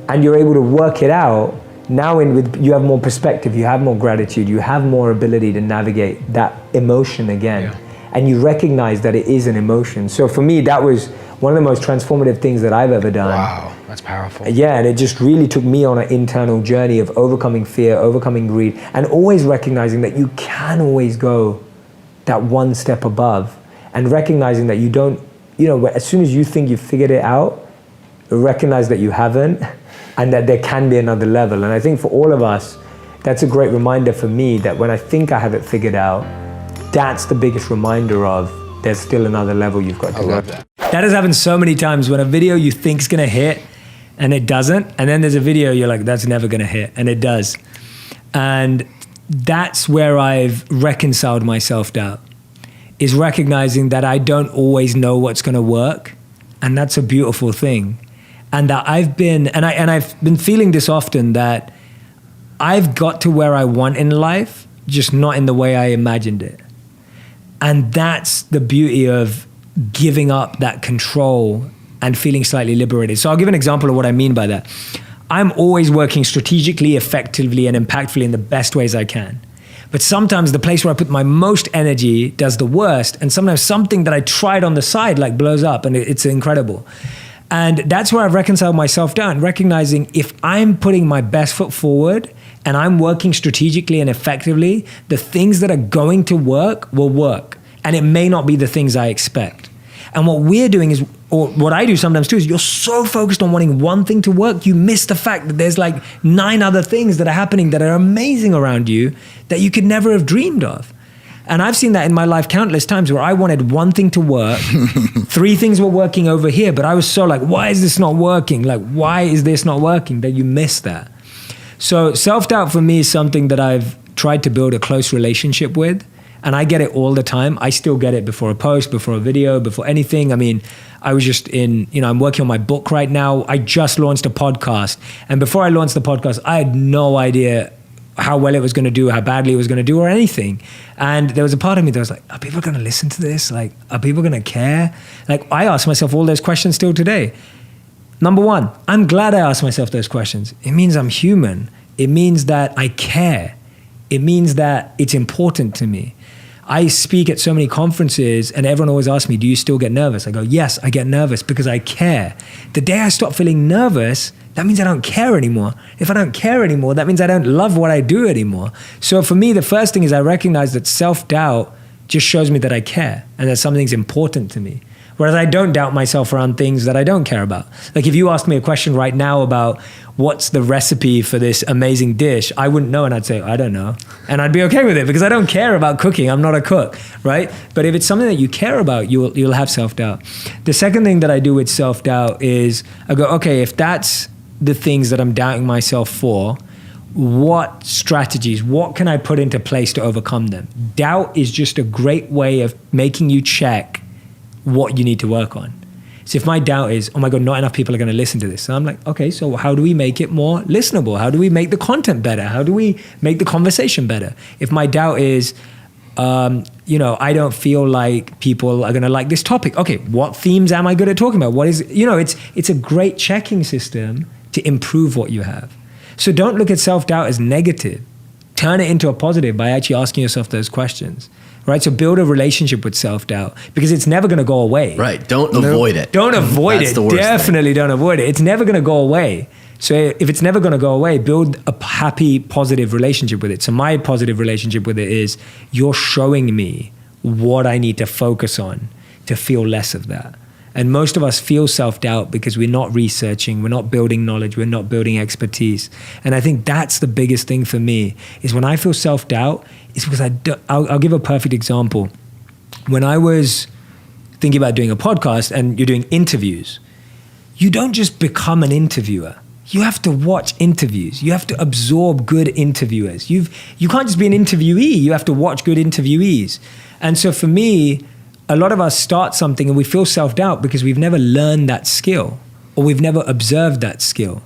Speaker 1: and you're able to work it out, now you have more perspective, you have more gratitude, you have more ability to navigate that emotion again. Yeah. And you recognize that it is an emotion. So for me, that was one of the most transformative things that I've ever done.
Speaker 10: Wow, that's powerful.
Speaker 1: Yeah, and it just really took me on an internal journey of overcoming fear, overcoming greed, and always recognizing that you can always go that one step above, and recognizing that you don't, as soon as you think you've figured it out, recognize that you haven't, and that there can be another level. And I think for all of us, that's a great reminder for me that when I think I have it figured out, that's the biggest reminder of there's still another level you've got to go. I love that. That has happened so many times when a video you think is gonna hit and it doesn't, and then there's a video you're like, that's never gonna hit, and it does. And that's where I've reconciled my self-doubt, is recognizing that I don't always know what's gonna work, and that's a beautiful thing. And that I've been feeling this often, that I've got to where I want in life, just not in the way I imagined it. And that's the beauty of giving up that control and feeling slightly liberated. So I'll give an example of what I mean by that. I'm always working strategically, effectively, and impactfully in the best ways I can. But sometimes the place where I put my most energy does the worst, and sometimes something that I tried on the side blows up, and it's incredible. And that's where I've reconciled myself down, recognizing if I'm putting my best foot forward and I'm working strategically and effectively, the things that are going to work will work. And it may not be the things I expect. And what we're doing is, or what I do sometimes too, is you're so focused on wanting one thing to work, you miss the fact that there's 9 other things that are happening that are amazing around you that you could never have dreamed of. And I've seen that in my life countless times where I wanted one thing to work, 3 things were working over here, but I was so why is this not working? Why is this not working? That you miss that. So self-doubt for me is something that I've tried to build a close relationship with, and I get it all the time. I still get it before a post, before a video, before anything. I mean, I was just I'm working on my book right now. I just launched a podcast, and before I launched the podcast, I had no idea how well it was going to do, how badly it was going to do, or anything. And there was a part of me that was like, are people going to listen to this? Are people going to care? I ask myself all those questions still today. Number 1, I'm glad I asked myself those questions. It means I'm human. It means that I care. It means that it's important to me. I speak at so many conferences and everyone always asks me, do you still get nervous? I go, yes, I get nervous because I care. The day I stop feeling nervous, that means I don't care anymore. If I don't care anymore, that means I don't love what I do anymore. So for me, the first thing is I recognize that self-doubt just shows me that I care and that something's important to me. Whereas I don't doubt myself around things that I don't care about. If you asked me a question right now about what's the recipe for this amazing dish, I wouldn't know, and I'd say, I don't know. And I'd be okay with it because I don't care about cooking. I'm not a cook, right? But if it's something that you care about, you'll have self-doubt. The second thing that I do with self-doubt is I go, okay, if that's the things that I'm doubting myself for, what strategies, what can I put into place to overcome them? Doubt is just a great way of making you check what you need to work on. So if my doubt is, oh my God, not enough people are going to listen to this. So I'm like, okay, so how do we make it more listenable? How do we make the content better? How do we make the conversation better? If my doubt is, I don't feel like people are going to like this topic. Okay, what themes am I good at talking about? What is, it's a great checking system to improve what you have. So don't look at self-doubt as negative. Turn it into a positive by actually asking yourself those questions. Right, so build a relationship with self-doubt because it's never going to go away.
Speaker 10: Right, don't avoid it.
Speaker 1: Don't avoid it. Definitely don't avoid it. It's never going to go away. So if it's never going to go away, build a happy, positive relationship with it. So my positive relationship with it is you're showing me what I need to focus on to feel less of that. And most of us feel self-doubt because we're not researching, we're not building knowledge, we're not building expertise. And I think that's the biggest thing for me, is when I feel self-doubt, it's because I'll give a perfect example. When I was thinking about doing a podcast and you're doing interviews, you don't just become an interviewer. You have to watch interviews. You have to absorb good interviewers. You can't just be an interviewee. You have to watch good interviewees. And so for me, a lot of us start something and we feel self-doubt because we've never learned that skill or we've never observed that skill.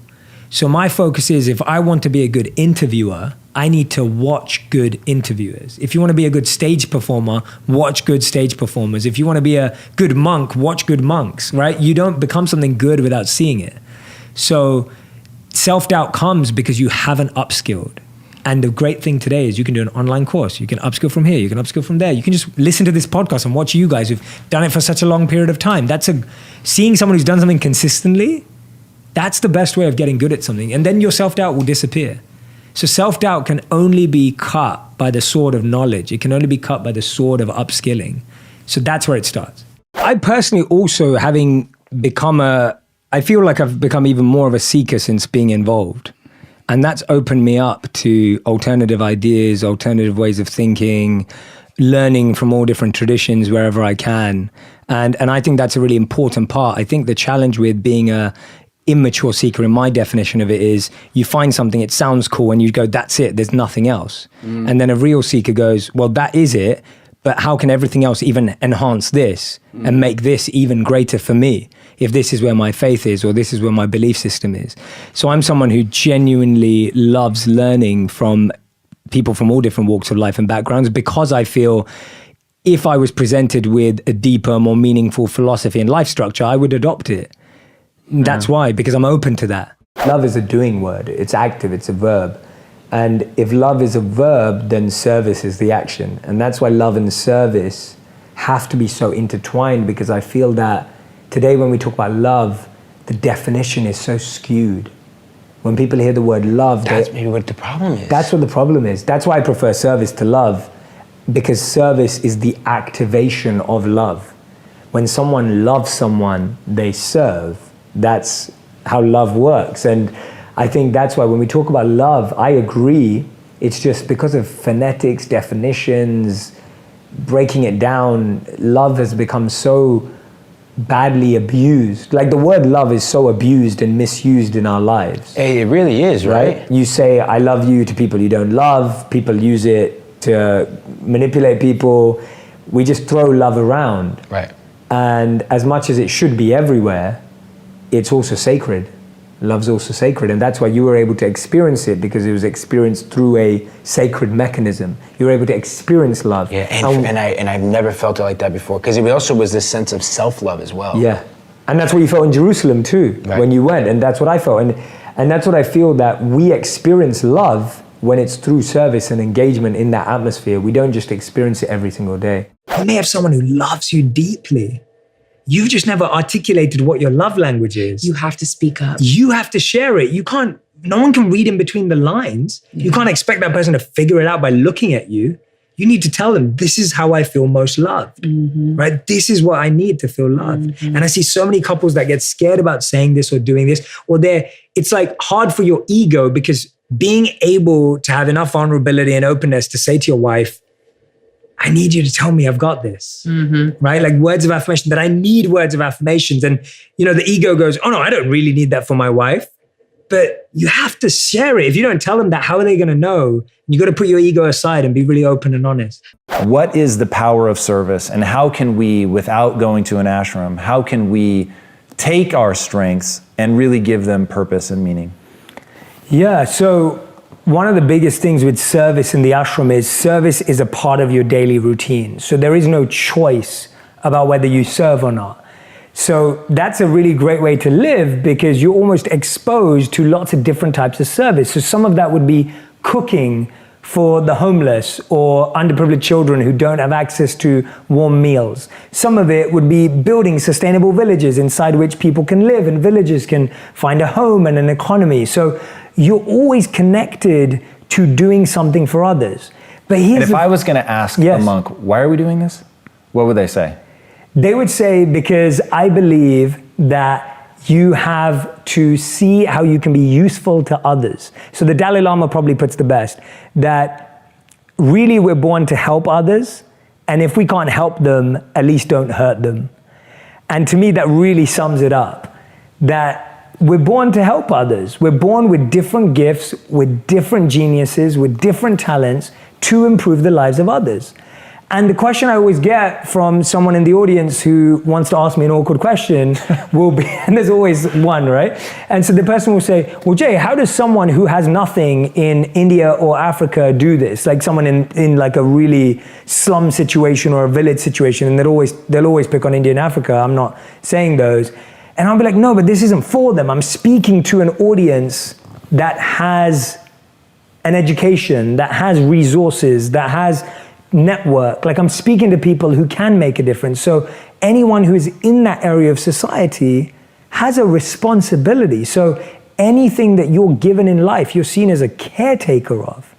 Speaker 1: So my focus is, if I want to be a good interviewer, I need to watch good interviewers. If you want to be a good stage performer, watch good stage performers. If you want to be a good monk, watch good monks, right? You don't become something good without seeing it. So self-doubt comes because you haven't upskilled. And the great thing today is you can do an online course. You can upskill from here. You can upskill from there. You can just listen to this podcast and watch you guys who've done it for such a long period of time. Seeing someone who's done something consistently, that's the best way of getting good at something. And then your self-doubt will disappear. So self-doubt can only be cut by the sword of knowledge. It can only be cut by the sword of upskilling. So that's where it starts. I personally also, having become I feel like I've become even more of a seeker since being involved. And that's opened me up to alternative ideas, alternative ways of thinking, learning from all different traditions wherever I can. And I think that's a really important part. I think the challenge with being a immature seeker, in my definition of it, is you find something, it sounds cool, and you go, that's it, there's nothing else. And then a real seeker goes, well, that is it, but how can everything else even enhance this and make this even greater for me, if this is where my faith is or this is where my belief system is? So I'm someone who genuinely loves learning from people from all different walks of life and backgrounds, because I feel if I was presented with a deeper, more meaningful philosophy and life structure, I would adopt it. That's why, because I'm open to that. Love is a doing word. It's active, it's a verb. And if love is a verb, then service is the action. And that's why love and service have to be so intertwined, because I feel that today when we talk about love, the definition is so skewed. When people hear the word love,
Speaker 10: that's maybe what the problem is.
Speaker 1: That's what the problem is. That's why I prefer service to love, because service is the activation of love. When someone loves someone, they serve. That's how love works. And I think that's why when we talk about love, I agree. It's just because of phonetics, definitions, breaking it down, love has become so badly abused. Like the word love is so abused and misused in our lives.
Speaker 10: Hey, it really is, right?
Speaker 1: You say, I love you to people you don't love. People use it to manipulate people. We just throw love around.
Speaker 10: Right.
Speaker 1: And as much as it should be everywhere, it's also sacred. Love's also sacred. And that's why you were able to experience it, because it was experienced through a sacred mechanism. You were able to experience love.
Speaker 10: Yeah, and I've never felt it like that before, because it also was this sense of self-love as well.
Speaker 1: Yeah. And that's what you felt in Jerusalem too, when you went. And that's what I felt. And that's what I feel, that we experience love when it's through service and engagement in that atmosphere. We don't just experience it every single day. You may have someone who loves you deeply. You've just never articulated what your love language is.
Speaker 11: You have to speak up.
Speaker 1: You have to share it. No one can read in between the lines. Yeah. You can't expect that person to figure it out by looking at you. You need to tell them, this is how I feel most loved, right? This is what I need to feel loved. And I see so many couples that get scared about saying this or doing this, or it's like hard for your ego, because being able to have enough vulnerability and openness to say to your wife, I need you to tell me I've got this, right? Like words of affirmation, that I need words of affirmations. And, the ego goes, oh no, I don't really need that for my wife. But you have to share it. If you don't tell them that, how are they going to know? You got to put your ego aside and be really open and honest.
Speaker 12: What is the power of service, and how can we, without going to an ashram, how can we take our strengths and really give them purpose and meaning?
Speaker 1: Yeah, so one of the biggest things with service in the ashram is service is a part of your daily routine. So there is no choice about whether you serve or not. So that's a really great way to live, because you're almost exposed to lots of different types of service. So some of that would be cooking for the homeless or underprivileged children who don't have access to warm meals. Some of it would be building sustainable villages inside which people can live and villages can find a home and an economy. So you're always connected to doing something for others. But
Speaker 12: and if I was going to ask a monk, why are we doing this? What would they say?
Speaker 1: They would say, because I believe that you have to see how you can be useful to others. So the Dalai Lama probably puts the best, that really we're born to help others, and if we can't help them, at least don't hurt them. And to me, that really sums it up, that we're born to help others. We're born with different gifts, with different geniuses, with different talents to improve the lives of others. And the question I always get from someone in the audience who wants to ask me an awkward question will be, and there's always one, right? And so the person will say, well, Jay, how does someone who has nothing in India or Africa do this? Like someone in like a really slum situation or a village situation, and they'll always pick on India and Africa. I'm not saying those. And I'll be like, no, but this isn't for them. I'm speaking to an audience that has an education, that has resources, that has network. Like I'm speaking to people who can make a difference. So anyone who is in that area of society has a responsibility. So anything that you're given in life, you're seen as a caretaker of.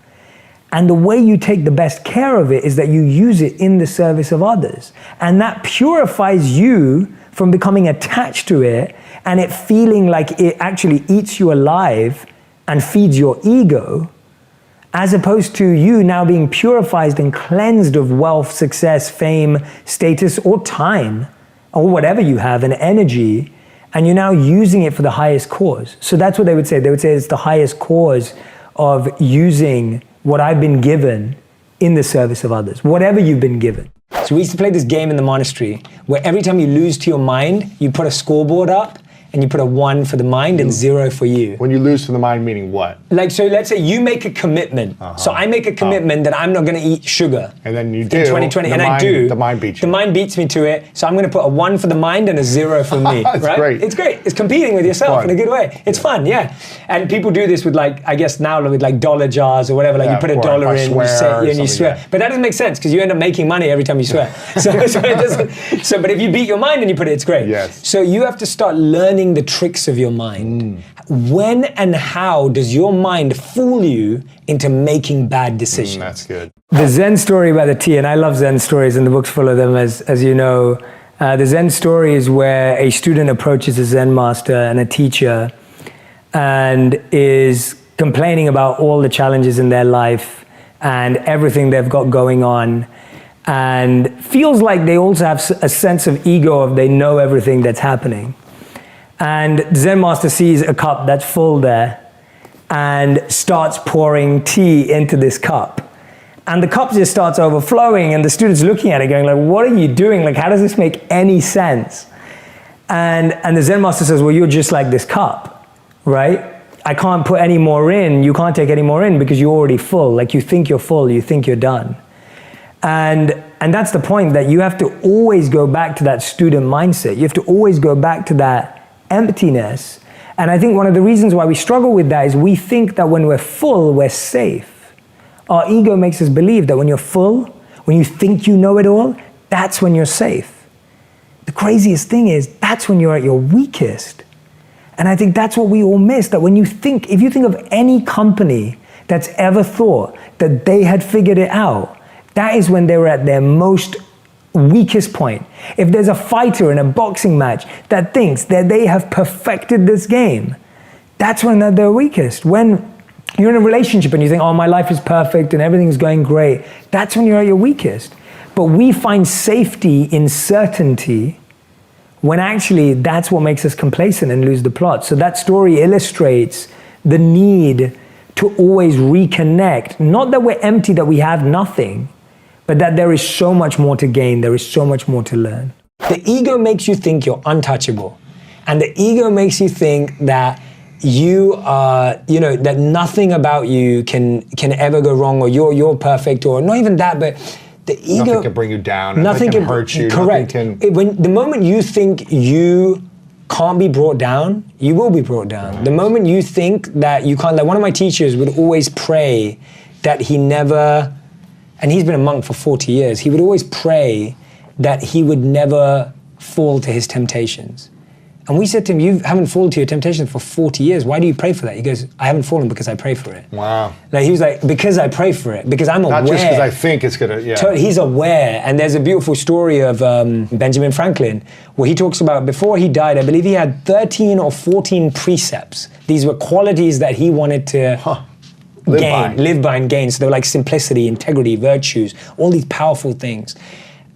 Speaker 1: And the way you take the best care of it is that you use it in the service of others. And that purifies you from becoming attached to it and it feeling like it actually eats you alive and feeds your ego, as opposed to you now being purified and cleansed of wealth, success, fame, status, or time, or whatever you have, and energy, and you're now using it for the highest cause. So that's what they would say. They would say it's the highest cause of using what I've been given in the service of others, whatever you've been given. So we used to play this game in the monastery where every time you lose to your mind, you put a scoreboard up and you put a 1 for the mind and 0 for you.
Speaker 6: When you lose to the mind, meaning what?
Speaker 1: Like, so let's say you make a commitment. So I make a commitment that I'm not gonna eat sugar.
Speaker 6: And then you do.
Speaker 1: In 2020, and I do.
Speaker 6: The mind beats you.
Speaker 1: The mind beats me to it, so I'm gonna put a 1 for the mind and a 0 for me,
Speaker 6: That's
Speaker 1: right?
Speaker 6: great.
Speaker 1: It's great. It's competing with yourself in a good way. It's fun, yeah. And people do this with like, I guess now with like dollar jars or whatever, like you put a dollar in, you say, and you swear. Yeah. But that doesn't make sense because you end up making money every time you swear. So it doesn't, but if you beat your mind and you put it, it's great.
Speaker 6: Yes.
Speaker 1: So you have to start learning the tricks of your mind. When and how does your mind fool you into making bad decisions?
Speaker 6: That's good.
Speaker 1: The Zen story about the tea, and I love Zen stories, and the book's full of them, as you know. The Zen story is where a student approaches a Zen master and a teacher and is complaining about all the challenges in their life and everything they've got going on, and feels like they also have a sense of ego of they know everything that's happening. And the Zen master sees a cup that's full there and starts pouring tea into this cup. And the cup just starts overflowing and the student's looking at it going like, what are you doing? Like, how does this make any sense? And the Zen master says, well, you're just like this cup, right? I can't put any more in. You can't take any more in because you're already full. Like you think you're full, you think you're done. And that's the point, that you have to always go back to that student mindset. You have to always go back to that emptiness. And I think one of the reasons why we struggle with that is we think that when we're full, we're safe. Our ego makes us believe that when you're full, when you think you know it all, that's when you're safe. The craziest thing is that's when you're at your weakest. And I think that's what we all miss, that when you think, if you think of any company that's ever thought that they had figured it out, that is when they were at their most weakest point. If there's a fighter in a boxing match that thinks that they have perfected this game, that's when they're their weakest. When you're in a relationship and you think, oh, my life is perfect and everything's going great, that's when you're at your weakest. But we find safety in certainty when actually that's what makes us complacent and lose the plot. So that story illustrates the need to always reconnect. Not that we're empty, that we have nothing, but that there is so much more to gain, there is so much more to learn. The ego makes you think you're untouchable. And the ego makes you think that you are, that nothing about you can ever go wrong, or you're perfect, or not even that, but the ego.
Speaker 6: Nothing can bring you down, nothing can hurt you.
Speaker 1: Correct. When the moment you think you can't be brought down, you will be brought down. Right. The moment you think that you can't, like one of my teachers would always pray that he never, and he's been a monk for 40 years, he would always pray that he would never fall to his temptations. And we said to him, you haven't fallen to your temptations for 40 years. Why do you pray for that? He goes, I haven't fallen because I pray for it.
Speaker 6: Wow.
Speaker 1: Like he was like, because I pray for it, because I'm aware.
Speaker 6: Not just because I think it's gonna, yeah.
Speaker 1: He's aware. And there's a beautiful story of Benjamin Franklin, where he talks about before he died, I believe he had 13 or 14 precepts. These were qualities that he wanted to live by and gain. So they were like simplicity, integrity, virtues, all these powerful things.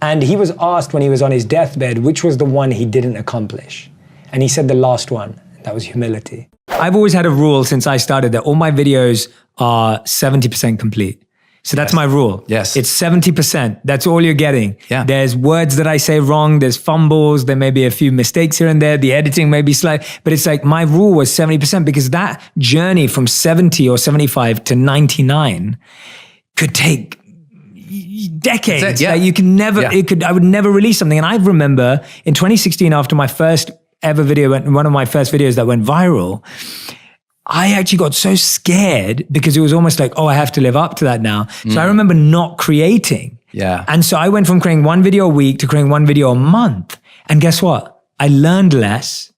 Speaker 1: And he was asked when he was on his deathbed, which was the one he didn't accomplish. And he said the last one, that was humility. I've always had a rule since I started that all my videos are 70% complete. So that's my rule.
Speaker 11: Yes.
Speaker 1: It's 70%. That's all you're getting.
Speaker 11: Yeah.
Speaker 1: There's words that I say wrong. There's fumbles. There may be a few mistakes here and there. The editing may be slight. But it's like my rule was 70% because that journey from 70 or 75 to 99 could take decades.
Speaker 11: Yeah.
Speaker 1: Like you can never, I would never release something. And I remember in 2016, after my first ever video, one of my first videos that went viral, I actually got so scared because it was almost like, oh, I have to live up to that now. So I remember not creating.
Speaker 11: Yeah.
Speaker 1: And so I went from creating one video a week to creating one video a month. And guess what? I learned less.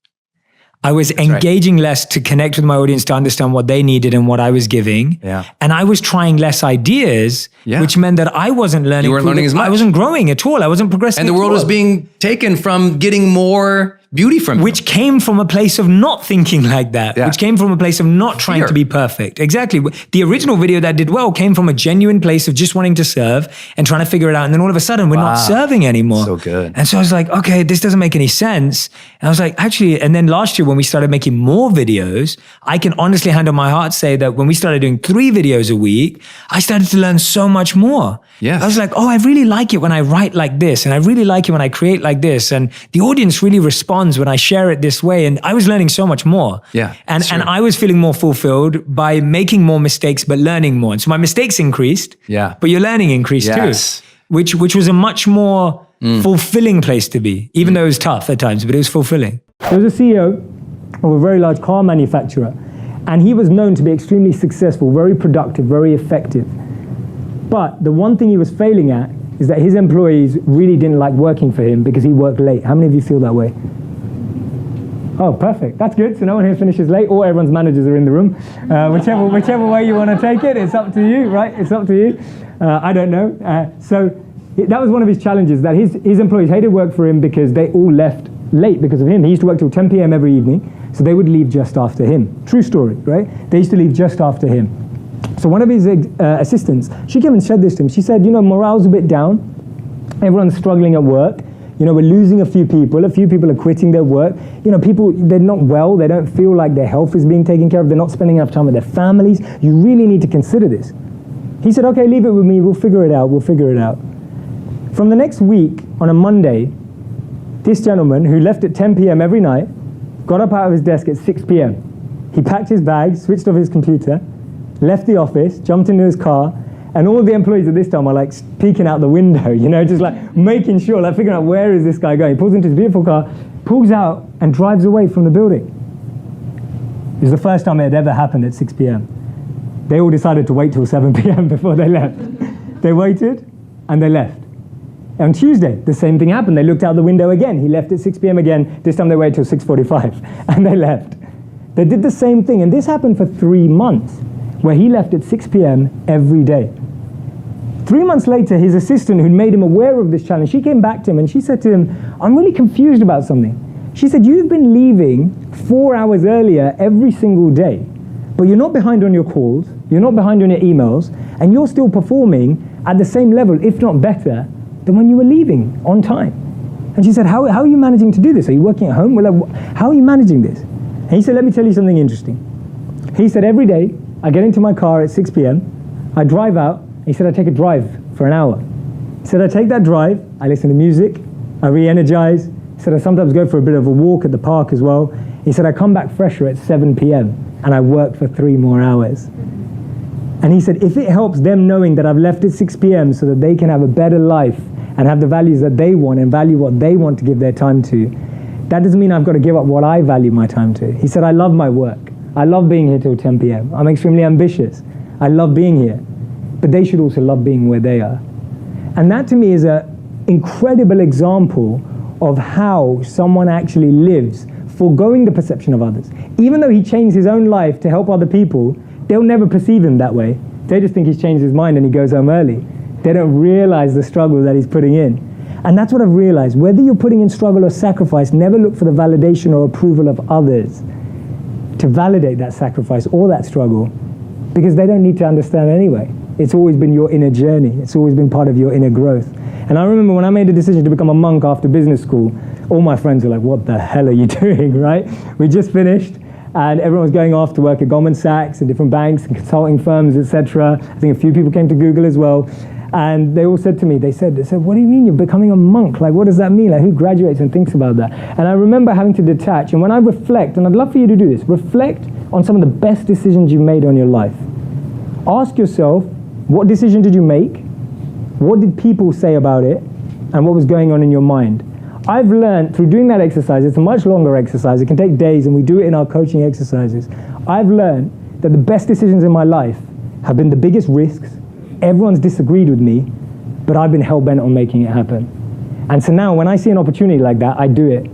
Speaker 1: I was engaging less to connect with my audience, to understand what they needed and what I was giving.
Speaker 11: Yeah.
Speaker 1: And I was trying less ideas, which meant that I wasn't learning.
Speaker 11: You weren't learning as much.
Speaker 1: I wasn't growing at all. I wasn't progressing.
Speaker 11: And the world was being taken from getting more beauty from you.
Speaker 1: Which came from a place of not thinking like that, which came from a place of not trying to be perfect. Exactly. The original video that did well came from a genuine place of just wanting to serve and trying to figure it out. And then all of a sudden we're not serving anymore.
Speaker 11: So good.
Speaker 1: And so I was like, okay, this doesn't make any sense. And I was like, actually, and then last year when we started making more videos, I can honestly hand on my heart say that when we started doing 3 videos a week, I started to learn so much more.
Speaker 11: Yes.
Speaker 1: I was like, oh, I really like it when I write like this. And I really like it when I create like this. And the audience really responds when I share it this way. And I was learning so much more.
Speaker 11: Yeah.
Speaker 1: And I was feeling more fulfilled by making more mistakes, but learning more. And so my mistakes increased.
Speaker 11: Yeah.
Speaker 1: But your learning increased too. Which was a much more fulfilling place to be, even though it was tough at times, but it was fulfilling. There was a CEO of a very large car manufacturer, and he was known to be extremely successful, very productive, very effective. But the one thing he was failing at is that his employees really didn't like working for him because he worked late. How many of you feel that way? Oh, perfect. That's good. So no one here finishes late, or everyone's managers are in the room. Whichever way you want to take it, it's up to you, right? It's up to you. I don't know. So that was one of his challenges, that his employees hated work for him because they all left late because of him. He used to work till 10 p.m. every evening, so they would leave just after him. True story, right? They used to leave just after him. So one of his assistants, she came and said this to him. She said, you know, morale's a bit down. Everyone's struggling at work. You know, we're losing a few people are quitting their work. You know, people, they're not well, they don't feel like their health is being taken care of, they're not spending enough time with their families. You really need to consider this. He said, okay, leave it with me, we'll figure it out. From the next week, on a Monday, this gentleman who left at 10 p.m. every night, got up out of his desk at 6 p.m. He packed his bag, switched off his computer, left the office, jumped into his car, and all the employees at this time are like peeking out the window, you know, just like making sure, like figuring out where is this guy going. He pulls into his beautiful car, pulls out and drives away from the building. It was the first time it had ever happened at 6 p.m. They all decided to wait till 7 p.m. before they left. They waited and they left. On Tuesday, the same thing happened. They looked out the window again. He left at 6 p.m. again. This time they waited till 6:45 and they left. They did the same thing, and this happened for 3 months, where he left at 6 p.m. every day. 3 months later, his assistant, who'd made him aware of this challenge, she came back to him and she said to him, I'm really confused about something. She said, you've been leaving 4 hours earlier every single day, but you're not behind on your calls, you're not behind on your emails, and you're still performing at the same level, if not better, than when you were leaving on time. And she said, how are you managing to do this? Are you working at home? Well, how are you managing this? And he said, let me tell you something interesting. He said, every day, I get into my car at 6 p.m., I drive out. He said, I take a drive for an hour. He said, I take that drive, I listen to music, I re-energize. He said, I sometimes go for a bit of a walk at the park as well. He said, I come back fresher at 7 p.m. and I work for 3 more hours. And he said, if it helps them knowing that I've left at 6 p.m. so that they can have a better life and have the values that they want and value what they want to give their time to, that doesn't mean I've got to give up what I value my time to. He said, I love my work. I love being here till 10 p.m. I'm extremely ambitious. I love being here. but they should also love being where they are. And that to me is an incredible example of how someone actually lives, foregoing the perception of others. Even though he changed his own life to help other people, they'll never perceive him that way. They just think he's changed his mind and he goes home early. They don't realize the struggle that he's putting in. And that's what I've realized. Whether you're putting in struggle or sacrifice, never look for the validation or approval of others to validate that sacrifice or that struggle, because they don't need to understand anyway. It's always been your inner journey. It's always been part of your inner growth. And I remember when I made the decision to become a monk after business school, all my friends were like, what the hell are you doing, right? We just finished and everyone was going off to work at Goldman Sachs and different banks and consulting firms, etc. I think a few people came to Google as well. And they all said to me, they said, what do you mean you're becoming a monk? Like, what does that mean? Like, who graduates and thinks about that? And I remember having to detach. And when I reflect, and I'd love for you to do this, reflect on some of the best decisions you've made on your life. Ask yourself, what decision did you make? What did people say about it? And what was going on in your mind? I've learned through doing that exercise, it's a much longer exercise, it can take days, and we do it in our coaching exercises. I've learned that the best decisions in my life have been the biggest risks. Everyone's disagreed with me, but I've been hell-bent on making it happen. And so now when I see an opportunity like that, I do it.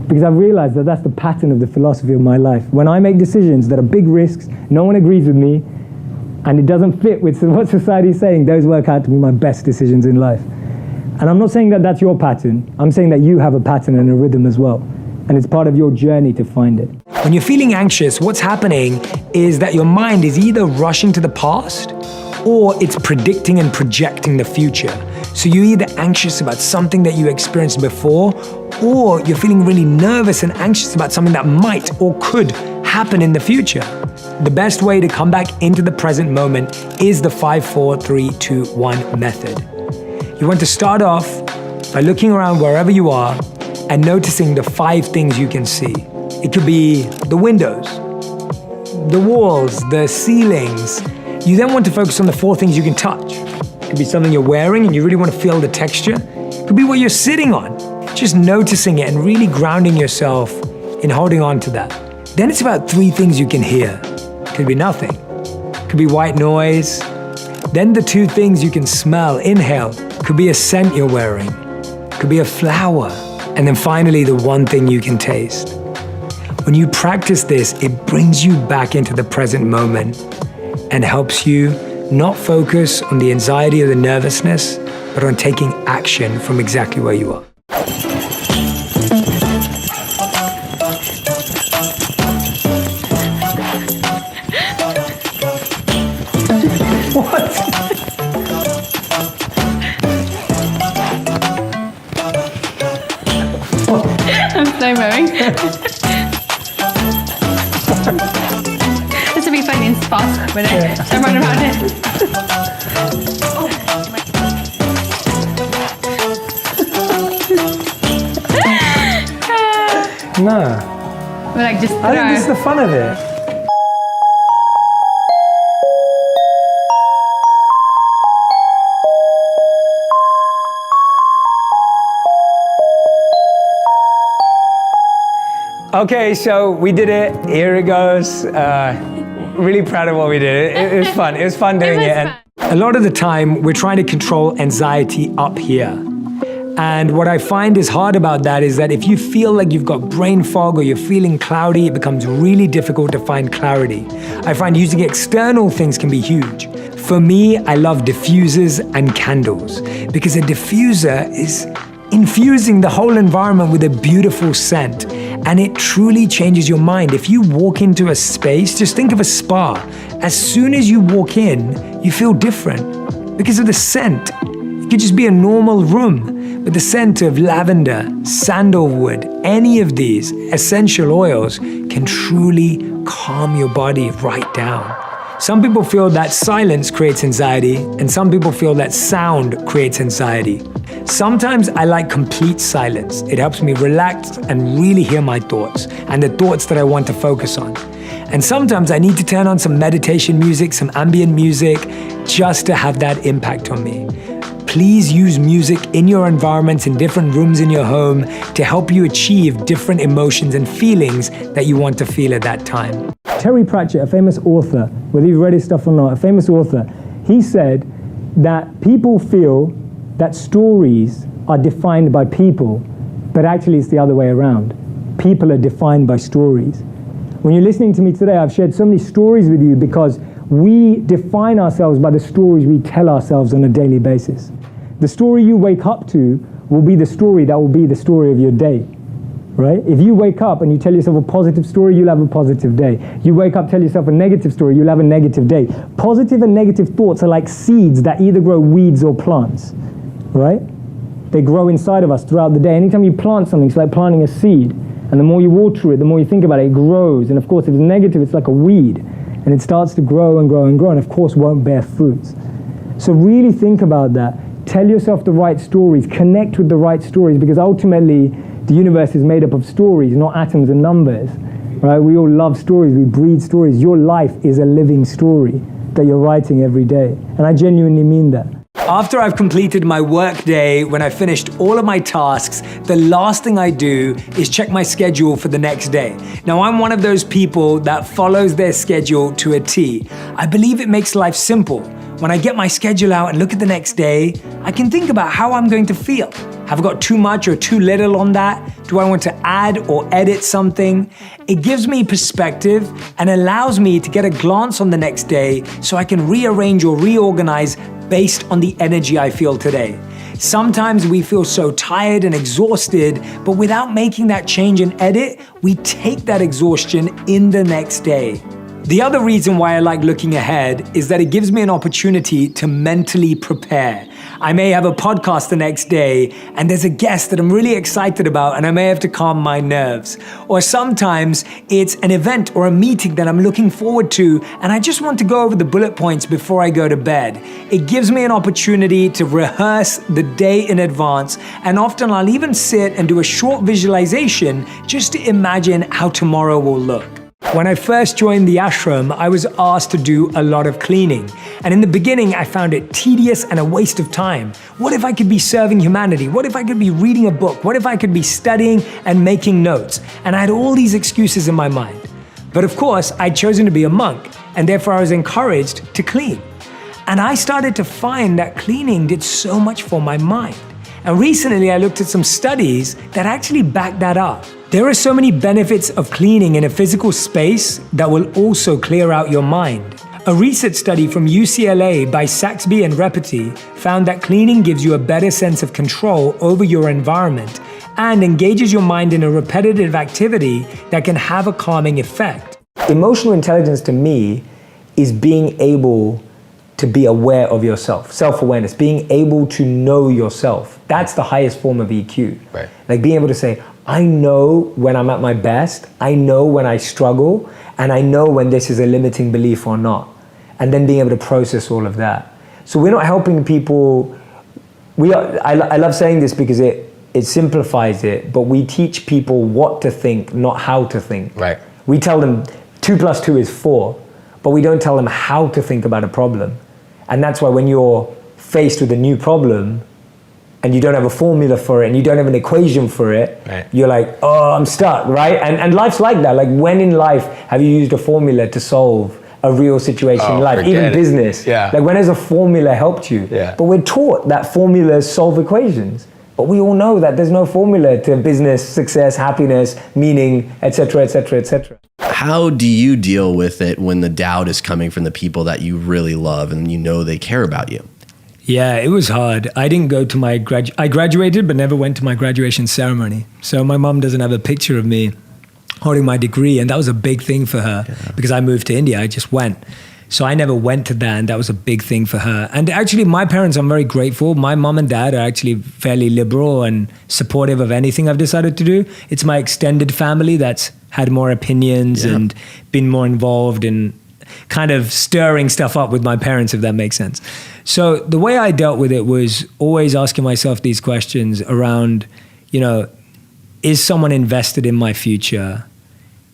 Speaker 1: Because I've realized that that's the pattern of the philosophy of my life. When I make decisions that are big risks, no one agrees with me, and it doesn't fit with what society is saying, those work out to be my best decisions in life. And I'm not saying that that's your pattern. I'm saying that you have a pattern and a rhythm as well. And it's part of your journey to find it.
Speaker 13: When you're feeling anxious, what's happening is that your mind is either rushing to the past or it's predicting and projecting the future. So you're either anxious about something that you experienced before, or you're feeling really nervous and anxious about something that might or could happen in the future. The best way to come back into the present moment is the 5, 4, 3, 2, 1 method. You want to start off by looking around wherever you are and noticing the 5 things you can see. It could be the windows, the walls, the ceilings. You then want to focus on the 4 things you can touch. It could be something you're wearing and you really want to feel the texture. It could be what you're sitting on. Just noticing it and really grounding yourself in holding on to that. Then it's about 3 things you can hear. Could be nothing. Could be white noise. Then the 2 things you can smell, inhale. Could be a scent you're wearing. Could be a flower. And then finally, the 1 thing you can taste. When you practice this, it brings you back into the present moment and helps you not focus on the anxiety or the nervousness, but on taking action from exactly where you are.
Speaker 14: I'm slow mowing. This would be fun in fast, but I run around it.
Speaker 1: No.
Speaker 14: But like just throw.
Speaker 1: I think this is the fun of it. Okay, so we did it. Here it goes. Really proud of what we did. It was fun. It was fun doing it. And a lot of the time, we're trying to control anxiety up here. And what I find is hard about that is that if you feel like you've got brain fog or you're feeling cloudy, it becomes really difficult to find clarity. I find using external things can be huge. For me, I love diffusers and candles because a diffuser is infusing the whole environment with a beautiful scent. And it truly changes your mind. If you walk into a space, just think of a spa. As soon as you walk in, you feel different because of the scent. It could just be a normal room, but the scent of lavender, sandalwood, any of these essential oils can truly calm your body right down. Some people feel that silence creates anxiety, and some people feel that sound creates anxiety. Sometimes I like complete silence. It helps me relax and really hear my thoughts and the thoughts that I want to focus on. And sometimes I need to turn on some meditation music, some ambient music, just to have that impact on me. Please use music in your environments, in different rooms in your home, to help you achieve different emotions and feelings that you want to feel at that time. Terry Pratchett, a famous author, whether you've read his stuff or not, a famous author,
Speaker 15: He said that people feel that stories are defined by people, but actually it's the other way around. People are defined by stories. When you're listening to me today, I've shared so many stories with you because we define ourselves by the stories we tell ourselves on a daily basis. The story you wake up to will be the story that will be the story of your day, right? If you wake up and you tell yourself a positive story, you'll have a positive day. You wake up, tell yourself a negative story, you'll have a negative day. Positive and negative thoughts are like seeds that either grow weeds or plants, right? They grow inside of us throughout the day. Anytime you plant something, it's like planting a seed. And the more you water it, the more you think about it, it grows. And of course, if it's negative, it's like a weed. And it starts to grow and grow and grow, and of course won't bear fruits. So really think about that. Tell yourself the right stories, connect with the right stories, because ultimately the universe is made up of stories, not atoms and numbers, right? We all love stories, we breed stories. Your life is a living story that you're writing every day. And I genuinely mean that.
Speaker 13: After I've completed my work day, when I finished all of my tasks, the last thing I do is check my schedule for the next day. Now, I'm one of those people that follows their schedule to a T. I believe it makes life simple. When I get my schedule out and look at the next day, I can think about how I'm going to feel. Have I got too much or too little on that? Do I want to add or edit something? It gives me perspective and allows me to get a glance on the next day so I can rearrange or reorganize based on the energy I feel today. Sometimes we feel so tired and exhausted, but without making that change and edit, we take that exhaustion in the next day. The other reason why I like looking ahead is that it gives me an opportunity to mentally prepare. I may have a podcast the next day and there's a guest that I'm really excited about and I may have to calm my nerves. Or sometimes it's an event or a meeting that I'm looking forward to and I just want to go over the bullet points before I go to bed. It gives me an opportunity to rehearse the day in advance, and often I'll even sit and do a short visualization just to imagine how tomorrow will look. When I first joined the ashram, I was asked to do a lot of cleaning. And in the beginning, I found it tedious and a waste of time. What if I could be serving humanity? What if I could be reading a book? What if I could be studying and making notes? And I had all these excuses in my mind. But of course, I'd chosen to be a monk, and therefore I was encouraged to clean. And I started to find that cleaning did so much for my mind. And recently, I looked at some studies that actually back that up. There are so many benefits of cleaning in a physical space that will also clear out your mind. A research study from UCLA by Saxby and Repeti found that cleaning gives you a better sense of control over your environment and engages your mind in a repetitive activity that can have a calming effect.
Speaker 1: Emotional intelligence to me is being able to be aware of yourself, self-awareness, being able to know yourself. That's the highest form of EQ.
Speaker 10: Right.
Speaker 1: Like being able to say, I know when I'm at my best, I know when I struggle, and I know when this is a limiting belief or not. And then being able to process all of that. So we're not helping people, I love saying this because it simplifies it, but we teach people what to think, not how to think.
Speaker 10: Right.
Speaker 1: We tell them 2 + 2 is 4, but we don't tell them how to think about a problem. And that's why when you're faced with a new problem, and you don't have a formula for it, and you don't have an equation for it,
Speaker 10: right,
Speaker 1: you're like, oh, I'm stuck, right? And life's like that. Like, when in life have you used a formula to solve a real situation in life, even business?
Speaker 10: Yeah.
Speaker 1: Like, when has a formula helped you?
Speaker 10: Yeah.
Speaker 1: But we're taught that formulas solve equations. But we all know that there's no formula to business, success, happiness, meaning, etc., etc., etc.
Speaker 16: How do you deal with it when the doubt is coming from the people that you really love and you know they care about you?
Speaker 13: Yeah, it was hard. I didn't go to my I graduated, but never went to my graduation ceremony. So my mom doesn't have a picture of me holding my degree, and that was a big thing for her because I moved to India. I just went. So I never went to that, and that was a big thing for her. And actually, my parents, I'm very grateful. My mom and dad are actually fairly liberal and supportive of anything I've decided to do. It's my extended family that's had more opinions and been more involved in kind of stirring stuff up with my parents, if that makes sense. So the way I dealt with it was always asking myself these questions around, you know, is someone invested in my future?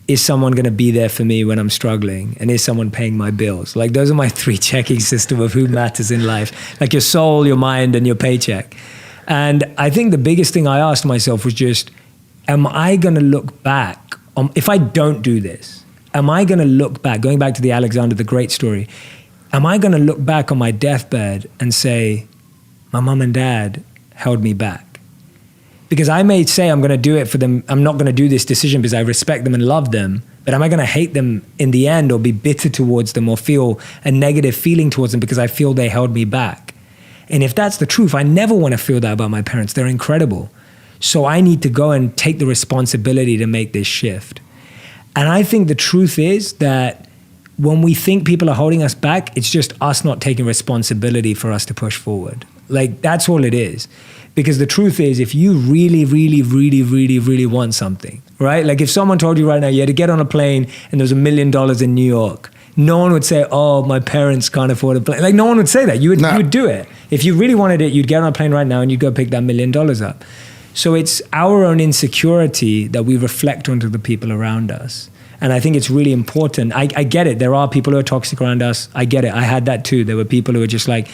Speaker 13: Is someone going to be there for me when I'm struggling? And is someone paying my bills? Like, those are my 3 checking system of who matters in life. Like your soul, your mind, and your paycheck. And I think the biggest thing I asked myself was just, am I going to look back if I don't do this? Am I going to look back, going back to the Alexander the Great story, am I going to look back on my deathbed and say, my mom and dad held me back? Because I may say I'm going to do it for them. I'm not going to do this decision because I respect them and love them. But am I going to hate them in the end, or be bitter towards them, or feel a negative feeling towards them because I feel they held me back? And if that's the truth, I never want to feel that about my parents. They're incredible. So I need to go and take the responsibility to make this shift. And I think the truth is that when we think people are holding us back, it's just us not taking responsibility for us to push forward. Like, that's all it is. Because the truth is, if you really, really, really, really, really want something, right? Like if someone told you right now you had to get on a plane and there was $1 million in New York, no one would say, oh, my parents can't afford a plane. Like, no one would say that. You would do it. If you really wanted it, you'd get on a plane right now and you'd go pick that $1 million up. So it's our own insecurity that we reflect onto the people around us. And I think it's really important. I get it. There are people who are toxic around us. I get it. I had that too. There were people who were just like,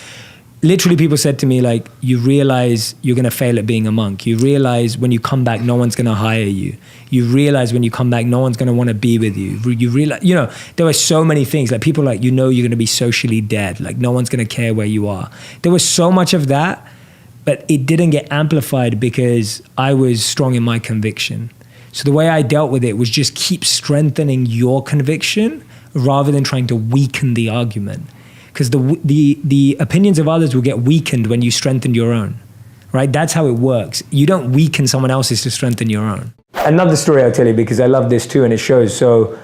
Speaker 13: literally people said to me, like, you realize you're going to fail at being a monk. You realize when you come back, no one's going to hire you. You realize when you come back, no one's going to want to be with you. You realize, you know, there were so many things. Like people like, you know, you're going to be socially dead. Like no one's going to care where you are. There was so much of that, but it didn't get amplified because I was strong in my conviction. So the way I dealt with it was just keep strengthening your conviction rather than trying to weaken the argument. Because the opinions of others will get weakened when you strengthen your own, right? That's how it works. You don't weaken someone else's to strengthen your own. Another story I'll tell you, because I love this too, and it shows. So,